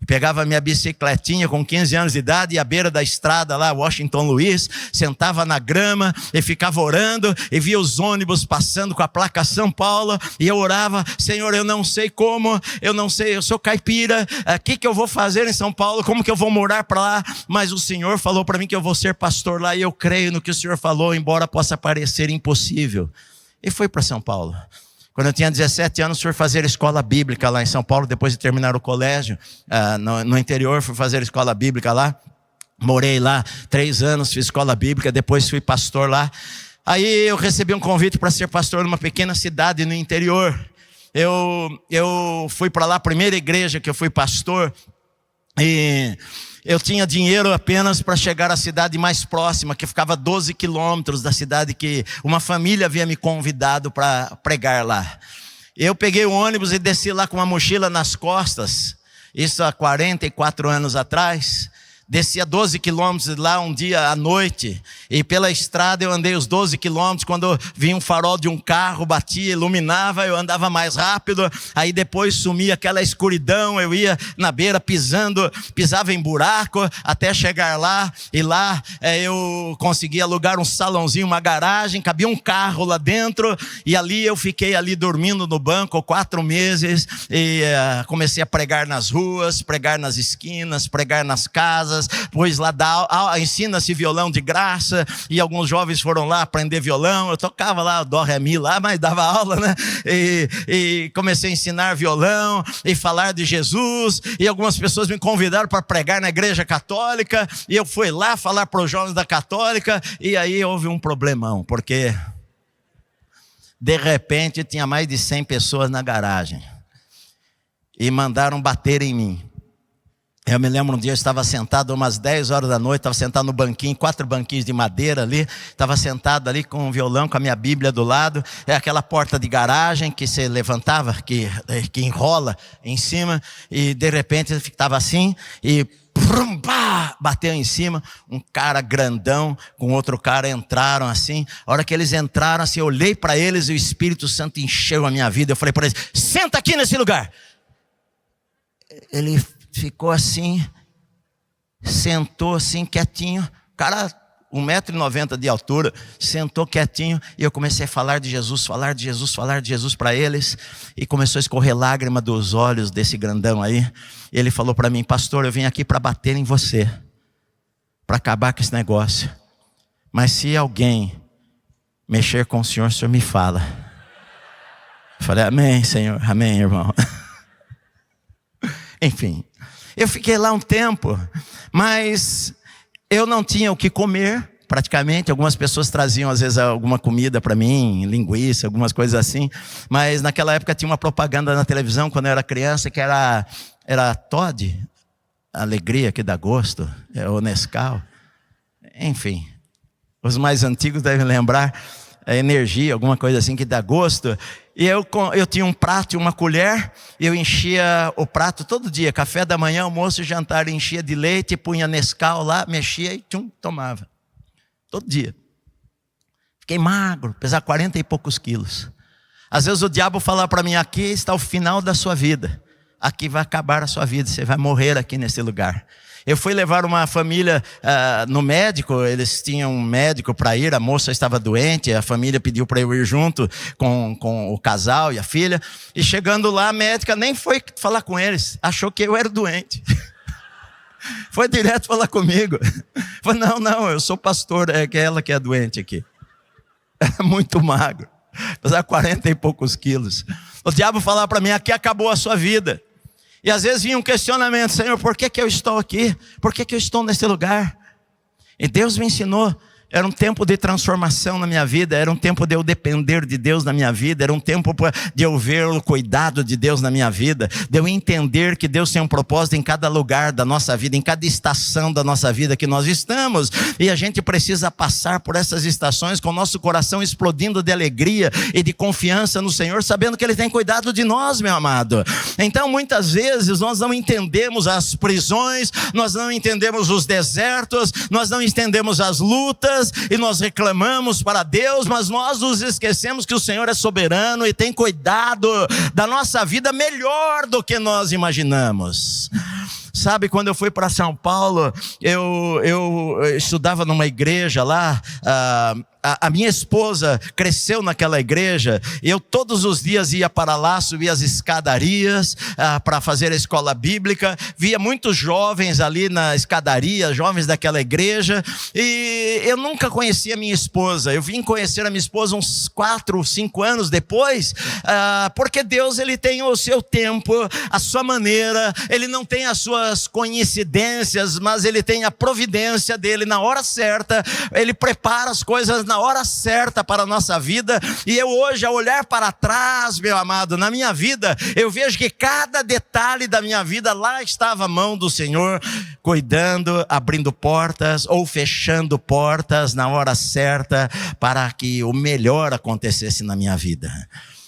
Pegava minha bicicletinha com 15 anos de idade, ia à beira da estrada lá, Washington Luiz, sentava na grama e ficava orando, e via os ônibus passando com a placa São Paulo, e eu orava: Senhor, eu não sei como, eu sou caipira, o que eu vou fazer em São Paulo, como que eu vou morar para lá? Mas o Senhor falou para mim que eu vou ser pastor lá, e eu creio no que o Senhor falou, embora possa parecer impossível. E fui para São Paulo. Quando eu tinha 17 anos, fui fazer escola bíblica lá em São Paulo, depois de terminar o colégio, no interior, fui fazer escola bíblica lá. Morei lá 3 anos, fiz escola bíblica, depois fui pastor lá. Aí eu recebi um convite para ser pastor numa pequena cidade no interior. Eu fui para lá, a primeira igreja que eu fui pastor, eu tinha dinheiro apenas para chegar à cidade mais próxima, que ficava a 12 quilômetros da cidade que uma família havia me convidado para pregar lá. Eu peguei o ônibus e desci lá com uma mochila nas costas, isso há 44 anos atrás. Descia 12 quilômetros lá um dia à noite, e pela estrada eu andei os 12 quilômetros, quando vinha um farol de um carro, batia, iluminava, eu andava mais rápido, aí depois sumia aquela escuridão, eu ia na beira pisava em buraco, até chegar lá, e lá eu consegui alugar um salãozinho, uma garagem, cabia um carro lá dentro, e ali eu fiquei ali dormindo no banco 4 meses, e comecei a pregar nas ruas, pregar nas esquinas, pregar nas casas, pois lá ensina-se violão de graça, e alguns jovens foram lá aprender violão, eu tocava lá o dó, ré, mi lá, mas dava aula, né? E comecei a ensinar violão, e falar de Jesus, e algumas pessoas me convidaram para pregar na igreja católica, e eu fui lá falar para os jovens da católica, e aí houve um problemão, porque de repente tinha mais de 100 pessoas na garagem, e mandaram bater em mim. Eu me lembro um dia, eu estava sentado umas 10 horas da noite, estava sentado no banquinho, 4 banquinhos de madeira ali, estava sentado ali com um violão, com a minha Bíblia do lado, é aquela porta de garagem que se levantava, que enrola em cima, e de repente estava assim, e bateu em cima, um cara grandão com outro cara entraram assim. A hora que eles entraram assim, eu olhei para eles e o Espírito Santo encheu a minha vida. Eu falei para eles: senta aqui nesse lugar. Ele ficou assim, sentou assim quietinho, o cara 1,90 m de altura, sentou quietinho, e eu comecei a falar de Jesus, falar de Jesus, falar de Jesus para eles, e começou a escorrer lágrima dos olhos desse grandão aí. Ele falou para mim: pastor, eu vim aqui para bater em você, para acabar com esse negócio, mas se alguém mexer com o senhor me fala. Eu falei: amém, Senhor, amém, irmão. Enfim, eu fiquei lá um tempo, mas eu não tinha o que comer, praticamente. Algumas pessoas traziam às vezes alguma comida para mim, linguiça, algumas coisas assim, mas naquela época tinha uma propaganda na televisão, quando eu era criança, que era Toddy, alegria que dá gosto, o Nescau, enfim, os mais antigos devem lembrar, a energia, alguma coisa assim que dá gosto. E eu tinha um prato e uma colher, eu enchia o prato todo dia, café da manhã, almoço e jantar, enchia de leite, punha Nescau lá, mexia e tomava, todo dia. Fiquei magro, pesava 40 e poucos quilos. Às vezes o diabo falava para mim: aqui está o final da sua vida, aqui vai acabar a sua vida, você vai morrer aqui nesse lugar. Eu fui levar uma família no médico, eles tinham um médico para ir, a moça estava doente, a família pediu para eu ir junto com o casal e a filha, e chegando lá, a médica nem foi falar com eles, achou que eu era doente. Foi direto falar comigo. Falei: não, eu sou pastor, é ela que é doente aqui. É muito magro, pesava 40 e poucos quilos. O diabo falava para mim: aqui acabou a sua vida. E às vezes vinha um questionamento: Senhor, por que eu estou aqui? Por que eu estou nesse lugar? E Deus me ensinou. Era um tempo de transformação na minha vida, era um tempo de eu depender de Deus na minha vida, era um tempo de eu ver o cuidado de Deus na minha vida, de eu entender que Deus tem um propósito em cada lugar da nossa vida, em cada estação da nossa vida que nós estamos, e a gente precisa passar por essas estações com o nosso coração explodindo de alegria e de confiança no Senhor, sabendo que Ele tem cuidado de nós, meu amado. Então muitas vezes nós não entendemos as prisões, nós não entendemos os desertos, nós não entendemos as lutas, e nós reclamamos para Deus, mas nós nos esquecemos que o Senhor é soberano e tem cuidado da nossa vida melhor do que nós imaginamos. Sabe, quando eu fui para São Paulo, eu estudava numa igreja lá, a minha esposa cresceu naquela igreja, e eu todos os dias ia para lá, subia as escadarias para fazer a escola bíblica, via muitos jovens ali na escadaria, jovens daquela igreja, e eu nunca conhecia a minha esposa. Eu vim conhecer a minha esposa uns 4 ou 5 anos depois, porque Deus, Ele tem o seu tempo, a sua maneira, Ele não tem a sua suas coincidências, mas Ele tem a providência dEle na hora certa. Ele prepara as coisas na hora certa para a nossa vida. E eu hoje, ao olhar para trás, meu amado, na minha vida, eu vejo que cada detalhe da minha vida, lá estava a mão do Senhor, cuidando, abrindo portas ou fechando portas na hora certa, para que o melhor acontecesse na minha vida.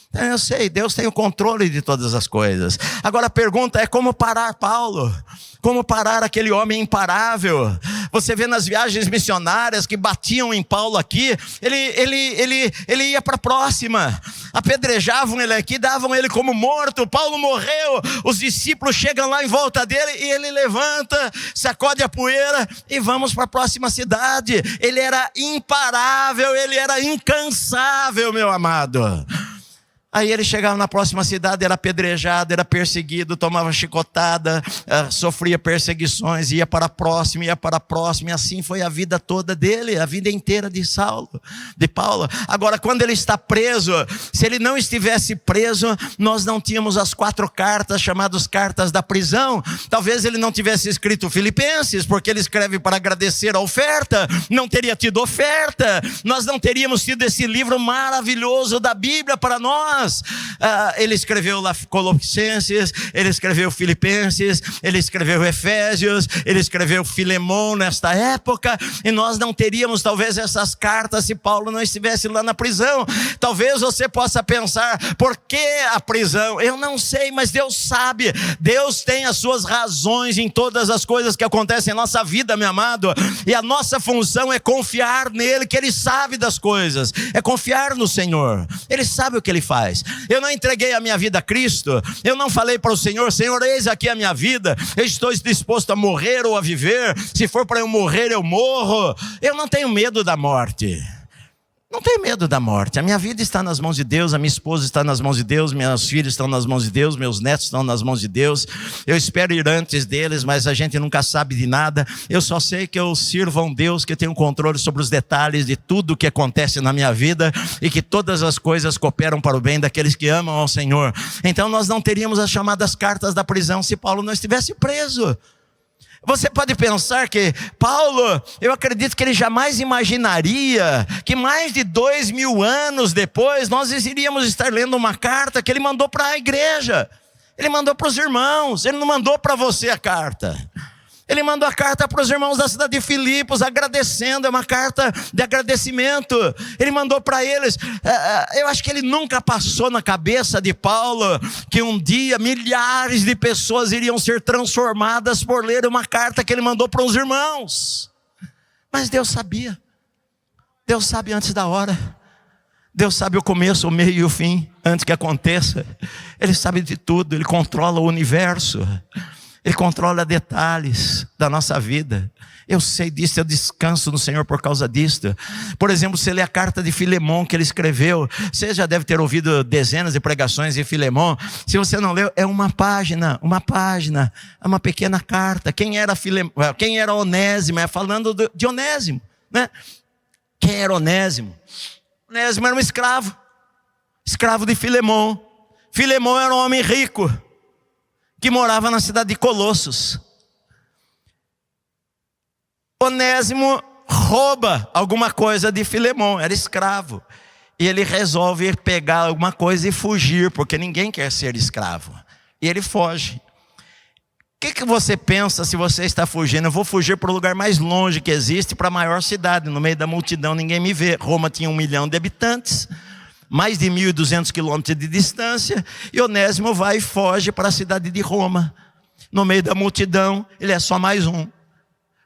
Então eu sei, Deus tem o controle de todas as coisas. Agora a pergunta é: como parar Paulo? Como parar aquele homem imparável? Você vê nas viagens missionárias que batiam em Paulo aqui, ele ia para a próxima. Apedrejavam ele aqui, davam ele como morto. Paulo morreu, os discípulos chegam lá em volta dele e ele levanta, sacode a poeira e vamos para a próxima cidade. Ele era imparável, ele era incansável, meu amado. Aí ele chegava na próxima cidade, era apedrejado, era perseguido, tomava chicotada, sofria perseguições, ia para a próxima, e assim foi a vida toda dele, a vida inteira de Paulo. Agora, quando ele está preso, se ele não estivesse preso, nós não tínhamos as 4 cartas, chamadas cartas da prisão. Talvez ele não tivesse escrito Filipenses, porque ele escreve para agradecer a oferta, não teria tido oferta, nós não teríamos tido esse livro maravilhoso da Bíblia para nós. Ele escreveu lá Colossenses, ele escreveu Filipenses, ele escreveu Efésios, ele escreveu Filemão nesta época, e nós não teríamos talvez essas cartas se Paulo não estivesse lá na prisão. Talvez você possa pensar: por que a prisão? Eu não sei, mas Deus sabe. Deus tem as suas razões em todas as coisas que acontecem em nossa vida, meu amado, e a nossa função é confiar nele, que ele sabe das coisas, é confiar no Senhor. Ele sabe o que ele faz. Eu não entreguei a minha vida a Cristo, eu não falei para o Senhor: Senhor, eis aqui a minha vida, eu estou disposto a morrer ou a viver, se for para eu morrer eu morro. Eu não tenho medo da morte, não tenho medo da morte. A minha vida está nas mãos de Deus, a minha esposa está nas mãos de Deus, meus filhos estão nas mãos de Deus, meus netos estão nas mãos de Deus. Eu espero ir antes deles, mas a gente nunca sabe de nada. Eu só sei que eu sirvo a um Deus que tem um controle sobre os detalhes de tudo que acontece na minha vida, e que todas as coisas cooperam para o bem daqueles que amam ao Senhor. Então nós não teríamos as chamadas cartas da prisão se Paulo não estivesse preso. Você pode pensar que Paulo, eu acredito que ele jamais imaginaria que mais de 2000 anos depois nós iríamos estar lendo uma carta que ele mandou para a igreja. Ele mandou para os irmãos, ele não mandou para você a carta. Ele mandou a carta para os irmãos da cidade de Filipos, agradecendo, é uma carta de agradecimento. Ele mandou para eles. Eu acho que ele nunca passou na cabeça de Paulo que um dia milhares de pessoas iriam ser transformadas por ler uma carta que ele mandou para os irmãos. Mas Deus sabia. Deus sabe antes da hora. Deus sabe o começo, o meio e o fim, antes que aconteça. Ele sabe de tudo, Ele controla o universo. Ele controla detalhes da nossa vida. Eu sei disso, eu descanso no Senhor por causa disso. Por exemplo, você lê a carta de Filemão que ele escreveu. Você já deve ter ouvido dezenas de pregações de Filemão. Se você não leu, é uma página, é uma pequena carta. Quem era Onésimo? É falando de Onésimo, né? Quem era Onésimo? Onésimo era um escravo de Filemão. Filemão era um homem rico que morava na cidade de Colossos. Onésimo rouba alguma coisa de Filemão, era escravo. E ele resolve pegar alguma coisa e fugir, porque ninguém quer ser escravo. E ele foge. O que você pensa se você está fugindo? Eu vou fugir para o lugar mais longe que existe, para a maior cidade. No meio da multidão ninguém me vê. Roma tinha 1 milhão de habitantes. Mais de 1.200 quilômetros de distância, e Onésimo vai e foge para a cidade de Roma. No meio da multidão, ele é só mais um.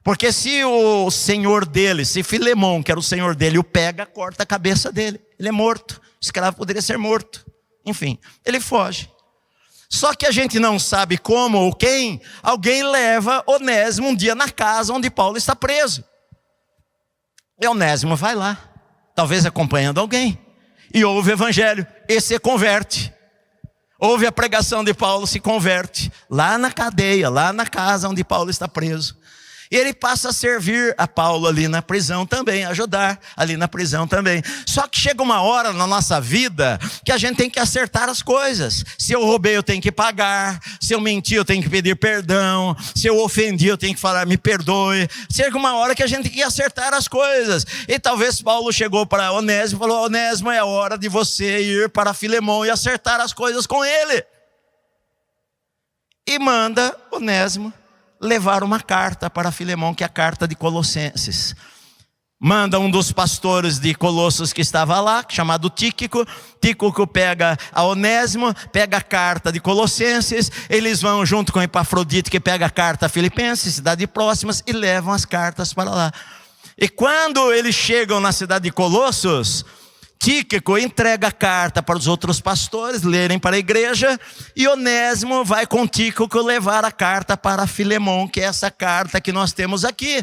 Porque se o senhor dele, se Filemão, que era o senhor dele, o pega, corta a cabeça dele. Ele é morto. O escravo poderia ser morto. Enfim, ele foge. Só que a gente não sabe como ou quem. Alguém leva Onésimo um dia na casa onde Paulo está preso. E Onésimo vai lá, talvez acompanhando alguém. E ouve o evangelho, e se converte. Ouve a pregação de Paulo, se converte. Lá na cadeia, lá na casa onde Paulo está preso. E ele passa a servir a Paulo ali na prisão também, ajudar ali na prisão também. Só que chega uma hora na nossa vida que a gente tem que acertar as coisas. Se eu roubei, eu tenho que pagar. Se eu menti, eu tenho que pedir perdão. Se eu ofendi, eu tenho que falar, me perdoe. Chega uma hora que a gente tem que acertar as coisas. E talvez Paulo chegou para Onésimo e falou, Onésimo, é hora de você ir para Filemão e acertar as coisas com ele. E manda Onésimo levar uma carta para Filemão, que é a carta de Colossenses. Manda um dos pastores de Colossos que estava lá, chamado Tíquico. Tíquico pega a Onésimo, pega a carta de Colossenses. Eles vão junto com Epafrodito, que pega a carta a Filipenses, cidade próximas, e levam as cartas para lá. E quando eles chegam na cidade de Colossos, Tíquico entrega a carta para os outros pastores lerem para a igreja, e Onésimo vai com Tíquico levar a carta para Filemão, que é essa carta que nós temos aqui.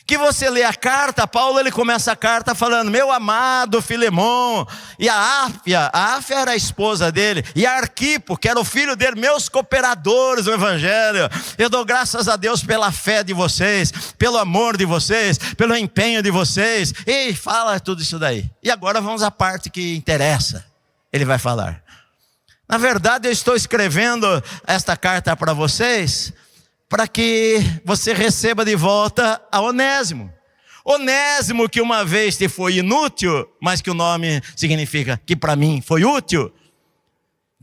Que você lê a carta, Paulo ele começa a carta falando, meu amado Filemão, e a Áfia era a esposa dele, e a Arquipo, que era o filho dele, meus cooperadores no evangelho, eu dou graças a Deus pela fé de vocês, pelo amor de vocês, pelo empenho de vocês, e fala tudo isso daí. E agora vamos à parte que interessa, ele vai falar. Na verdade eu estou escrevendo esta carta para vocês, para que você receba de volta a Onésimo. Onésimo que uma vez te foi inútil, mas que o nome significa que para mim foi útil.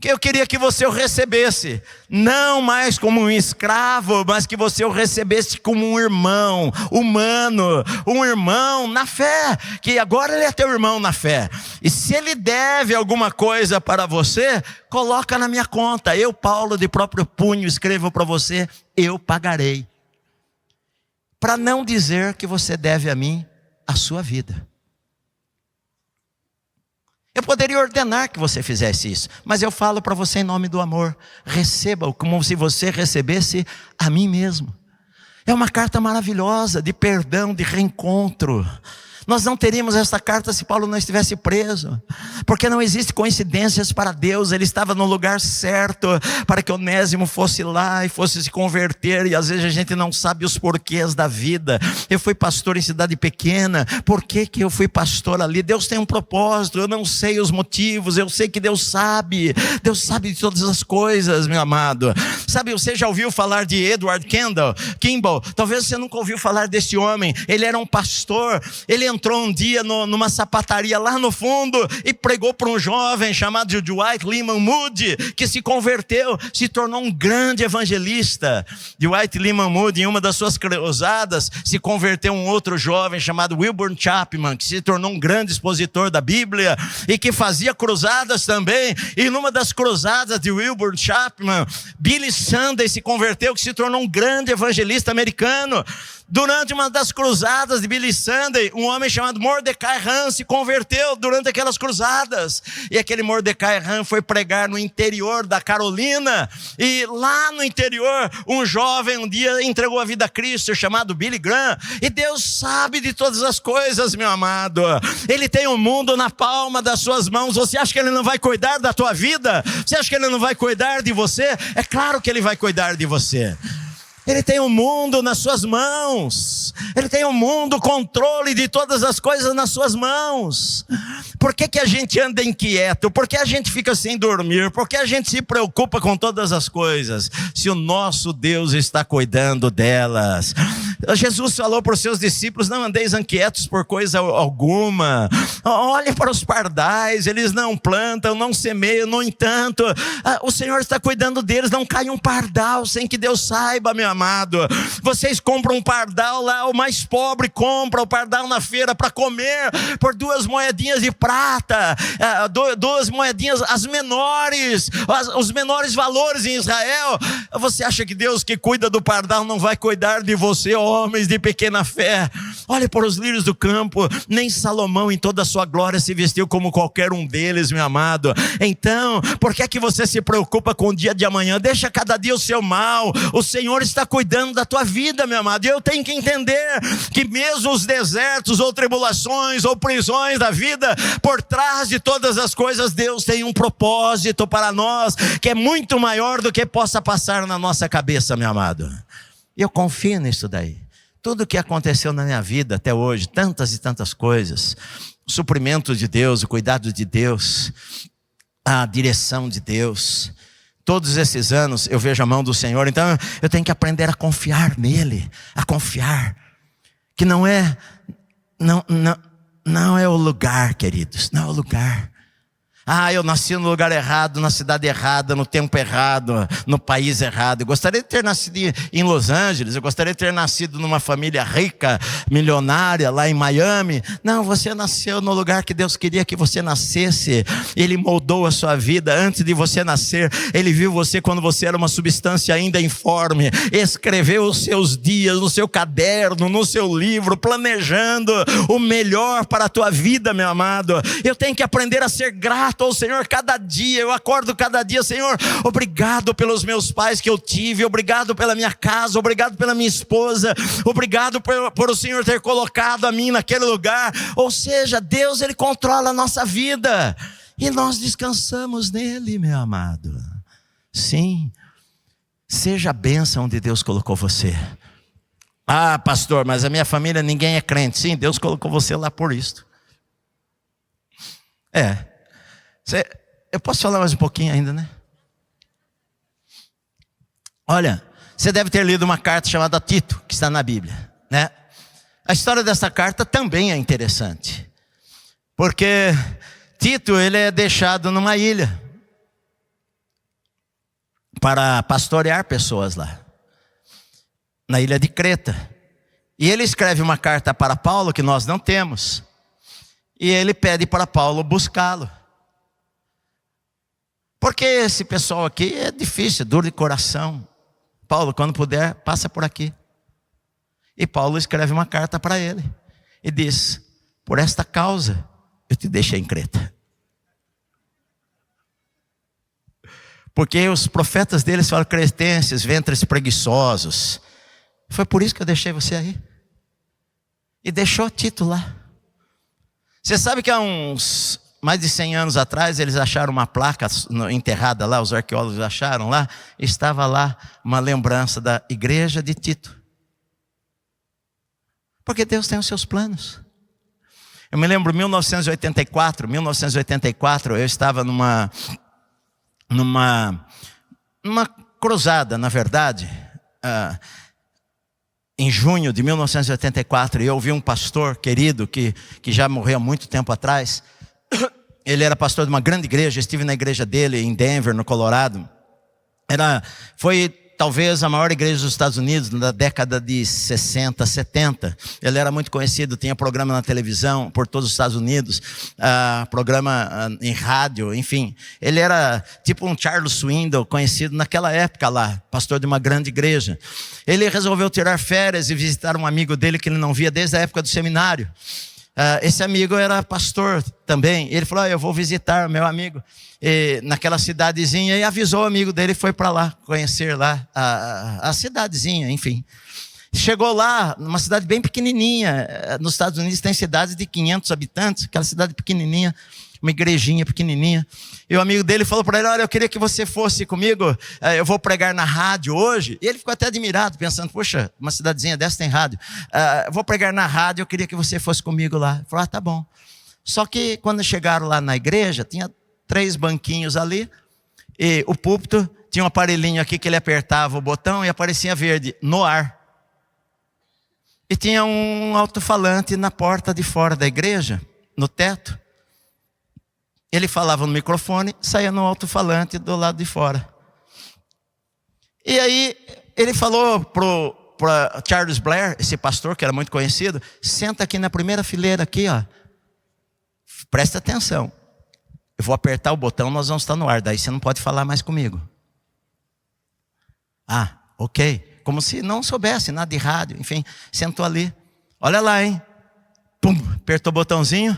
Que eu queria que você o recebesse, não mais como um escravo, mas que você o recebesse como um irmão humano, um irmão na fé, que agora ele é teu irmão na fé. E se ele deve alguma coisa para você, coloca na minha conta. Eu, Paulo, de próprio punho, escrevo para você, eu pagarei. Para não dizer que você deve a mim a sua vida. Eu poderia ordenar que você fizesse isso, mas eu falo para você em nome do amor. Receba-o como se você recebesse a mim mesmo. É uma carta maravilhosa de perdão, de reencontro. Nós não teríamos essa carta se Paulo não estivesse preso, porque não existe coincidências para Deus. Ele estava no lugar certo para que Onésimo fosse lá e fosse se converter. E às vezes a gente não sabe os porquês da vida. Eu fui pastor em cidade pequena, por que eu fui pastor ali? Deus tem um propósito, eu não sei os motivos, eu sei que Deus sabe de todas as coisas, meu amado. Sabe, você já ouviu falar de Edward Kimball? Talvez você nunca ouviu falar desse homem. Ele era um pastor, ele entrou um dia numa sapataria lá no fundo e pregou para um jovem chamado Dwight Lyman Moody, que se converteu, se tornou um grande evangelista. Dwight Lyman Moody, em uma das suas cruzadas, se converteu um outro jovem chamado Wilbur Chapman, que se tornou um grande expositor da Bíblia e que fazia cruzadas também. E numa das cruzadas de Wilbur Chapman, Billy Sunday se converteu, que se tornou um grande evangelista americano. Durante uma das cruzadas de Billy Sunday, um homem chamado Mordecai Ham se converteu durante aquelas cruzadas. E aquele Mordecai Ham foi pregar no interior da Carolina. E lá no interior, um jovem um dia entregou a vida a Cristo, chamado Billy Graham. E Deus sabe de todas as coisas, meu amado. Ele tem o mundo na palma das suas mãos. Você acha que Ele não vai cuidar da tua vida? Você acha que Ele não vai cuidar de você? É claro que Ele vai cuidar de você. Ele tem o mundo nas suas mãos. Ele tem o mundo, o controle de todas as coisas nas suas mãos. Por que a gente anda inquieto? Por que a gente fica sem dormir? Por que a gente se preocupa com todas as coisas? Se o nosso Deus está cuidando delas. Jesus falou para os seus discípulos, não andeis inquietos por coisa alguma. Olhe para os pardais, eles não plantam, não semeiam. No entanto, o Senhor está cuidando deles. Não cai um pardal sem que Deus saiba, meu amado. Vocês compram um pardal lá, o mais pobre compra o pardal na feira para comer por 2 moedinhas de prata, 2 moedinhas, as menores, os menores valores em Israel. Você acha que Deus que cuida do pardal não vai cuidar de você, homens de pequena fé? Olhe para os lírios do campo, nem Salomão em toda a sua glória se vestiu como qualquer um deles, meu amado. Então, por que é que você se preocupa com o dia de amanhã? Deixa cada dia o seu mal. O Senhor está cuidando da tua vida, meu amado. E eu tenho que entender que mesmo os desertos ou tribulações ou prisões da vida, por trás de todas as coisas, Deus tem um propósito para nós que é muito maior do que possa passar na nossa cabeça, meu amado. E eu confio nisso daí. Tudo que aconteceu na minha vida até hoje, tantas e tantas coisas, o suprimento de Deus, o cuidado de Deus, a direção de Deus, todos esses anos eu vejo a mão do Senhor. Então eu tenho que aprender a confiar nele, a confiar, que não é o lugar, queridos, não é o lugar. Eu nasci no lugar errado, na cidade errada, no tempo errado, no país errado. Eu gostaria de ter nascido em Los Angeles, eu gostaria de ter nascido numa família rica, milionária, lá em Miami. Não, você nasceu no lugar que Deus queria que você nascesse. Ele moldou a sua vida antes de você nascer. Ele viu você quando você era uma substância ainda informe. Escreveu os seus dias no seu caderno, no seu livro, planejando o melhor para a tua vida, meu amado. Eu tenho que aprender a ser grato ao Senhor cada dia. Eu acordo cada dia, Senhor, obrigado pelos meus pais que eu tive, obrigado pela minha casa, obrigado pela minha esposa, obrigado por o Senhor ter colocado a mim naquele lugar. Ou seja, Deus, Ele controla a nossa vida e nós descansamos nele, meu amado. Sim, seja a bênção onde Deus colocou você. Pastor, mas a minha família ninguém é crente. Sim, Deus colocou você lá por isso. Eu posso falar mais um pouquinho ainda, né? Olha, você deve ter lido uma carta chamada Tito, que está na Bíblia, né? A história dessa carta também é interessante, porque Tito, ele é deixado numa ilha para pastorear pessoas lá, na ilha de Creta. E ele escreve uma carta para Paulo que nós não temos, e ele pede para Paulo buscá-lo. Porque esse pessoal aqui é difícil, duro de coração. Paulo, quando puder, passa por aqui. E Paulo escreve uma carta para ele e diz: por esta causa eu te deixei em Creta. Porque os profetas deles falam: cretenses, ventres preguiçosos. Foi por isso que eu deixei você aí. E deixou Tito lá. Você sabe que há mais de 100 anos atrás, eles acharam uma placa enterrada lá, os arqueólogos acharam lá, estava lá uma lembrança da igreja de Tito. Porque Deus tem os seus planos. Eu me lembro, 1984, eu estava numa cruzada, na verdade, em junho de 1984, e eu ouvi um pastor querido que já morreu há muito tempo atrás. Ele era pastor de uma grande igreja, estive na igreja dele em Denver, no Colorado. Foi talvez a maior igreja dos Estados Unidos na década de 60, 70. Ele era muito conhecido, tinha programa na televisão por todos os Estados Unidos, programa em rádio, enfim. Ele era tipo um Charles Swindoll, conhecido naquela época lá, pastor de uma grande igreja. Ele resolveu tirar férias e visitar um amigo dele que ele não via desde a época do seminário. Esse amigo era pastor também. Ele falou: eu vou visitar meu amigo naquela cidadezinha. E avisou o amigo dele, foi para lá, conhecer lá a cidadezinha, enfim. Chegou lá, numa cidade bem pequenininha. Nos Estados Unidos tem cidades de 500 habitantes, aquela cidade pequenininha, uma igrejinha pequenininha. E o amigo dele falou para ele: olha, eu queria que você fosse comigo, eu vou pregar na rádio hoje. E ele ficou até admirado, pensando: poxa, uma cidadezinha dessa tem rádio. Eu vou pregar na rádio, eu queria que você fosse comigo lá. Ele falou: tá bom. Só que quando chegaram lá na igreja, tinha 3 banquinhos ali, e o púlpito tinha um aparelhinho aqui que ele apertava o botão e aparecia verde, no ar. E tinha um alto-falante na porta de fora da igreja, no teto. Ele falava no microfone, saía no alto-falante do lado de fora. E aí ele falou para Charles Blair, esse pastor que era muito conhecido: senta aqui na primeira fileira aqui, ó. Presta atenção. Eu vou apertar o botão, nós vamos estar no ar, daí você não pode falar mais comigo. Ok. Como se não soubesse nada de rádio, enfim, sentou ali. Olha lá, hein? Pum, apertou o botãozinho,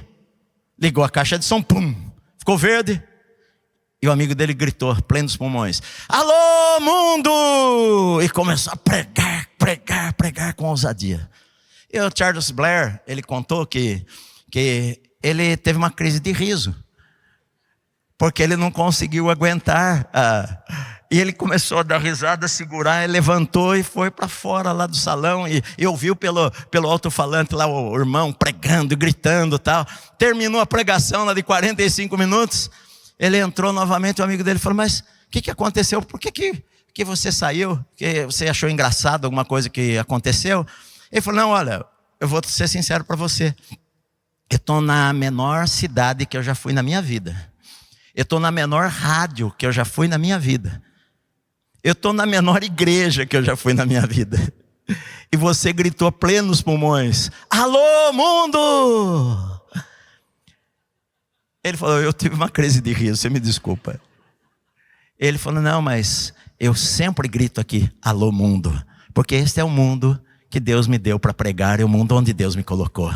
ligou a caixa de som, pum. Ficou verde. E o amigo dele gritou, plenos pulmões: alô, mundo! E começou a pregar com ousadia. E o Charles Blair, ele contou que ele teve uma crise de riso, porque ele não conseguiu aguentar E ele começou a dar risada, a segurar, ele levantou e foi para fora lá do salão. E ouviu pelo alto-falante lá o irmão pregando, gritando e tal. Terminou a pregação lá de 45 minutos. Ele entrou novamente, o amigo dele falou: mas o que aconteceu? Por que você saiu? Que você achou engraçado alguma coisa que aconteceu? Ele falou: não, olha, eu vou ser sincero para você. Eu estou na menor cidade que eu já fui na minha vida. Eu estou na menor rádio que eu já fui na minha vida. Eu estou na menor igreja que eu já fui na minha vida. E você gritou a plenos pulmões: alô, mundo! Ele falou: eu tive uma crise de riso, você me desculpa. Ele falou: não, mas eu sempre grito aqui: alô, mundo. Porque este é o mundo que Deus me deu para pregar, é o mundo onde Deus me colocou.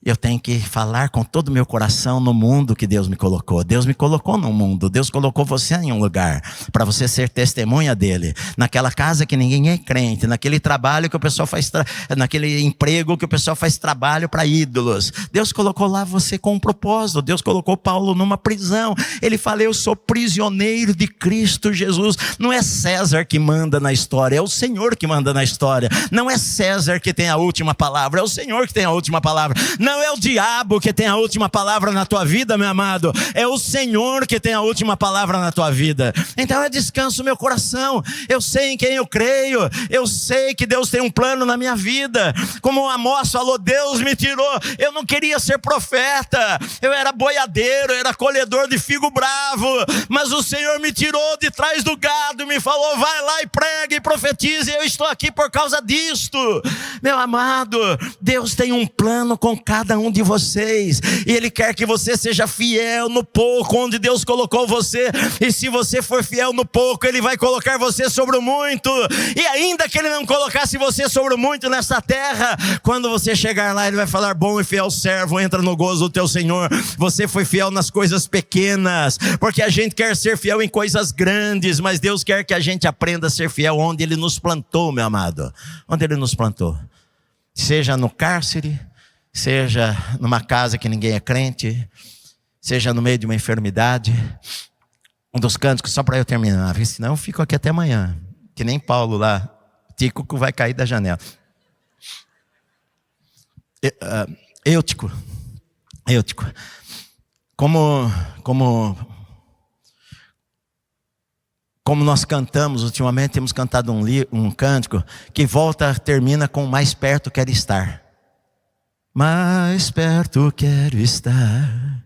Eu tenho que falar com todo o meu coração no mundo que Deus me colocou. Deus me colocou no mundo. Deus colocou você em um lugar para você ser testemunha dele. Naquela casa que ninguém é crente, naquele trabalho que o pessoal faz, naquele emprego que o pessoal faz trabalho para ídolos. Deus colocou lá você com um propósito. Deus colocou Paulo numa prisão. Ele fala: eu sou prisioneiro de Cristo Jesus. Não é César que manda na história, é o Senhor que manda na história. Não é César que tem a última palavra, é o Senhor que tem a última palavra. Não é o diabo que tem a última palavra na tua vida, meu amado. É o Senhor que tem a última palavra na tua vida. Então eu descanso meu coração. Eu sei em quem eu creio. Eu sei que Deus tem um plano na minha vida. Como o Amós falou: Deus me tirou. Eu não queria ser profeta. Eu era boiadeiro, eu era colhedor de figo bravo. Mas o Senhor me tirou de trás do gado e me falou: vai lá e prega e profetize. E eu estou aqui por causa disto. Meu amado, Deus tem um plano com cada um de vocês, e Ele quer que você seja fiel no pouco onde Deus colocou você. E se você for fiel no pouco, Ele vai colocar você sobre o muito. E ainda que Ele não colocasse você sobre o muito nessa terra, quando você chegar lá, Ele vai falar: bom e fiel servo, entra no gozo do teu Senhor. Você foi fiel nas coisas pequenas, porque a gente quer ser fiel em coisas grandes, mas Deus quer que a gente aprenda a ser fiel onde Ele nos plantou, meu amado. Onde Ele nos plantou, seja no cárcere, seja numa casa que ninguém é crente, seja no meio de uma enfermidade. Um dos cânticos, só para eu terminar, senão eu fico aqui até amanhã, que nem Paulo lá, Tíquico vai cair da janela. Eutico. Como nós cantamos ultimamente, temos cantado um cântico que termina com: mais perto quero estar. Mais perto quero estar.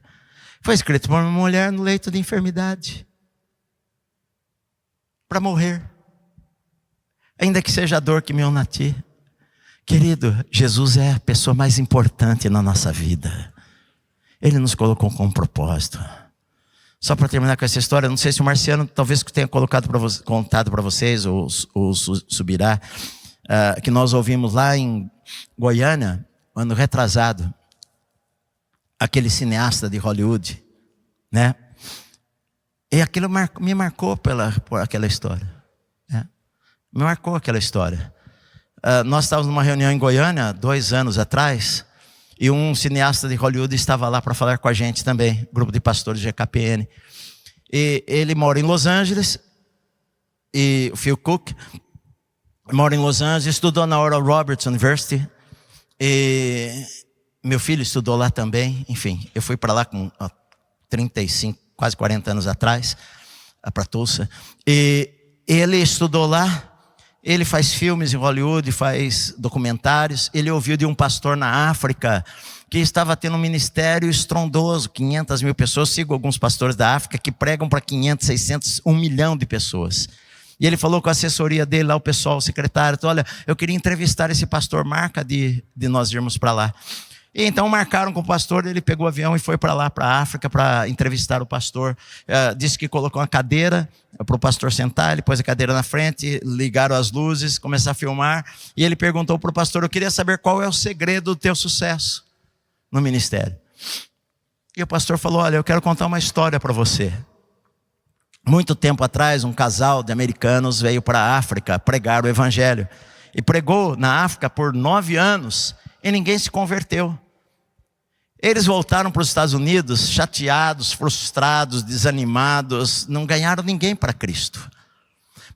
Foi escrito por uma mulher no leito de enfermidade, para morrer, ainda que seja a dor que me une a ti. Querido, Jesus é a pessoa mais importante na nossa vida. Ele nos colocou com um propósito. Só para terminar com essa história, não sei se o Marciano talvez tenha contado para vocês, ou Subirá, que nós ouvimos lá em Goiânia, ano retrasado, aquele cineasta de Hollywood, né? E aquilo me marcou por aquela história, né? Me marcou aquela história. Nós estávamos numa reunião em Goiânia 2 anos atrás, e um cineasta de Hollywood estava lá para falar com a gente também, grupo de pastores de GKPN. E ele mora em Los Angeles, e o Phil Cook mora em Los Angeles, estudou na Oral Roberts University. E meu filho estudou lá também. Enfim, eu fui para lá com 35, quase 40 anos atrás, para Tulsa. E ele estudou lá. Ele faz filmes em Hollywood, faz documentários. Ele ouviu de um pastor na África que estava tendo um ministério estrondoso, 500 mil pessoas. Sigo alguns pastores da África que pregam para 500, 600, 1 milhão de pessoas. E ele falou com a assessoria dele lá, o pessoal, o secretário: olha, eu queria entrevistar esse pastor, marca de nós irmos para lá. E então marcaram com o pastor, ele pegou o avião e foi para lá, para a África, para entrevistar o pastor. Disse que colocou uma cadeira para o pastor sentar, ele pôs a cadeira na frente, ligaram as luzes, começaram a filmar. E ele perguntou para o pastor: eu queria saber qual é o segredo do teu sucesso no ministério. E o pastor falou: olha, eu quero contar uma história para você. Muito tempo atrás, um casal de americanos veio para a África pregar o evangelho. E pregou na África por 9 anos e ninguém se converteu. Eles voltaram para os Estados Unidos chateados, frustrados, desanimados, não ganharam ninguém para Cristo.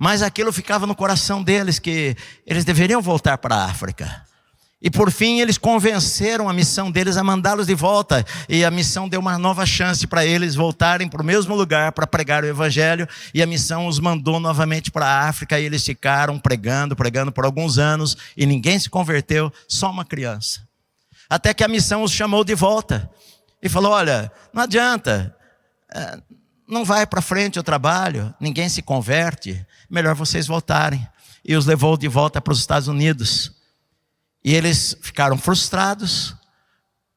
Mas aquilo ficava no coração deles, que eles deveriam voltar para a África. E por fim eles convenceram a missão deles a mandá-los de volta. E a missão deu uma nova chance para eles voltarem para o mesmo lugar para pregar o evangelho. E a missão os mandou novamente para a África. E eles ficaram pregando por alguns anos. E ninguém se converteu, só uma criança. Até que a missão os chamou de volta. E falou, olha, não adianta, não vai para frente o trabalho, ninguém se converte, melhor vocês voltarem. E os levou de volta para os Estados Unidos. E eles ficaram frustrados,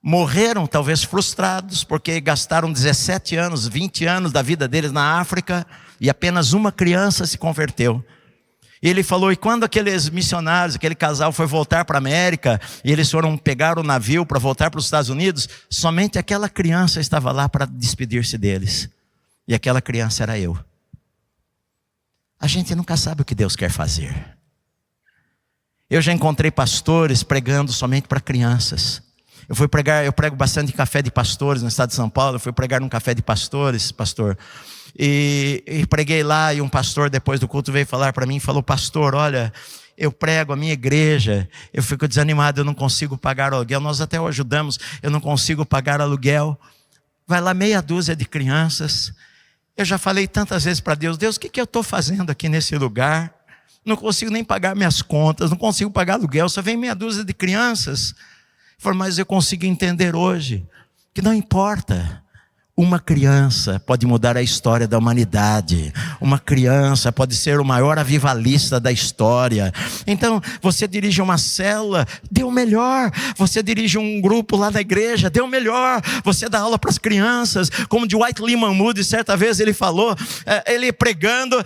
morreram talvez frustrados, porque gastaram 17 anos, 20 anos da vida deles na África, e apenas uma criança se converteu. E ele falou, e quando aqueles missionários, aquele casal foi voltar para a América, e eles foram pegar o navio para voltar para os Estados Unidos, somente aquela criança estava lá para despedir-se deles. E aquela criança era eu. A gente nunca sabe o que Deus quer fazer. Eu já encontrei pastores pregando somente para crianças. Eu prego bastante em café de pastores no estado de São Paulo. Eu fui pregar num café de pastores, pastor. E preguei lá, e um pastor depois do culto veio falar para mim, falou, pastor, olha, eu prego a minha igreja, eu fico desanimado, eu não consigo pagar aluguel. Nós até o ajudamos, eu não consigo pagar aluguel. Vai lá meia dúzia de crianças. Eu já falei tantas vezes para Deus, Deus, o que eu estou fazendo aqui nesse lugar? Não consigo nem pagar minhas contas, não consigo pagar aluguel, só vem meia dúzia de crianças. Eu falei, mas eu consigo entender hoje que não importa. Uma criança pode mudar a história da humanidade. Uma criança pode ser o maior avivalista da história. Então, você dirige uma célula, dê o melhor. Você dirige um grupo lá na igreja, dê o melhor. Você dá aula para as crianças. Como de Dwight Lyman Moody, certa vez ele falou, ele pregando,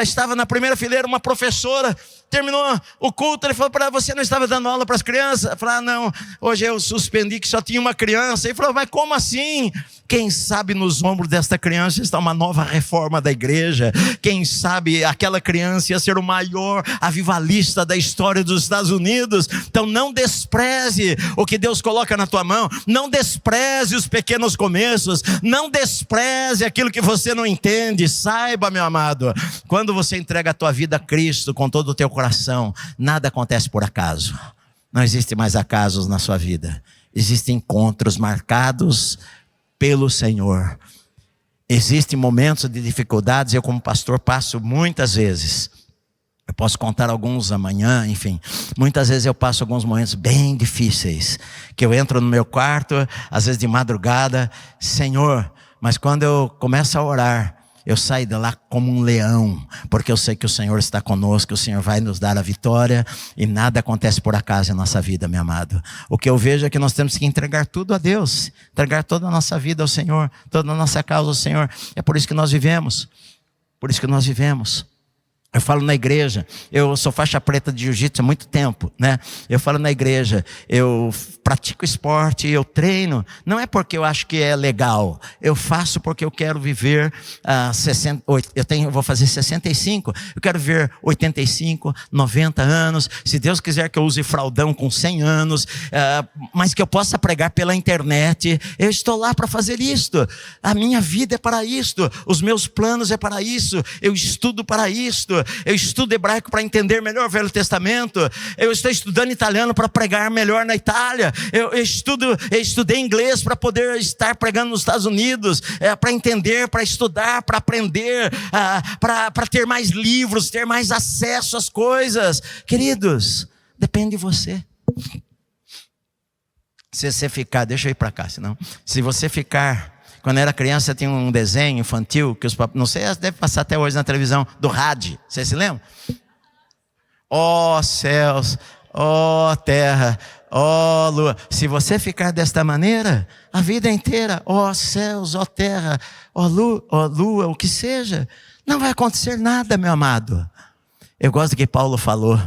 estava na primeira fileira uma professora, terminou o culto, ele falou para ela, você não estava dando aula para as crianças? Ela falou, não, hoje eu suspendi que só tinha uma criança. Ele falou, mas como assim? Quem sabe nos ombros desta criança está uma nova reforma da igreja. Quem sabe aquela criança ia ser o maior avivalista da história dos Estados Unidos. Então não despreze o que Deus coloca na tua mão. Não despreze os pequenos começos. Não despreze aquilo que você não entende. Saiba, meu amado, quando você entrega a tua vida a Cristo com todo o teu coração, nada acontece por acaso. Não existe mais acasos na sua vida. Existem encontros marcados pelo Senhor. Existem momentos de dificuldades, eu como pastor passo muitas vezes. Eu posso contar alguns amanhã, enfim. Muitas vezes eu passo alguns momentos bem difíceis, que eu entro no meu quarto, às vezes de madrugada, Senhor, mas quando eu começo a orar, eu saio de lá como um leão, porque eu sei que o Senhor está conosco, o Senhor vai nos dar a vitória, e nada acontece por acaso em nossa vida, meu amado. O que eu vejo é que nós temos que entregar tudo a Deus, entregar toda a nossa vida ao Senhor, toda a nossa causa ao Senhor. É por isso que nós vivemos, por isso que nós vivemos. Eu falo na igreja, eu sou faixa preta de jiu-jitsu há muito tempo, né? Eu falo na igreja, eu pratico esporte, eu treino, não é porque eu acho que é legal, eu faço porque eu quero viver 60, eu vou fazer 65, eu quero viver 85, 90 anos, se Deus quiser que eu use fraldão com 100 anos, mas que eu possa pregar pela internet, eu estou lá para fazer isto, a minha vida é para isto, os meus planos é para isso, eu estudo para isto, eu estudo hebraico para entender melhor o Velho Testamento, eu estou estudando italiano para pregar melhor na Itália, eu estudei inglês para poder estar pregando nos Estados Unidos, para entender, para estudar, para aprender, para ter mais livros, ter mais acesso às coisas. Queridos, depende de você. Se você ficar, deixa eu ir para cá, senão, se você ficar... Quando era criança tinha um desenho infantil, que os não sei, deve passar até hoje na televisão, do rádio. Você se lembra? Ó céus, ó terra, ó lua. Se você ficar desta maneira, a vida inteira, ó céus, ó terra, ó lua, o que seja, não vai acontecer nada, meu amado. Eu gosto do que Paulo falou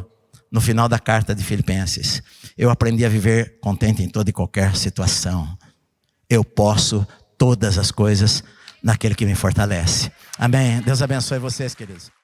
no final da carta de Filipenses. Eu aprendi a viver contente em toda e qualquer situação. Eu posso todas as coisas naquele que me fortalece. Amém? Deus abençoe vocês, queridos.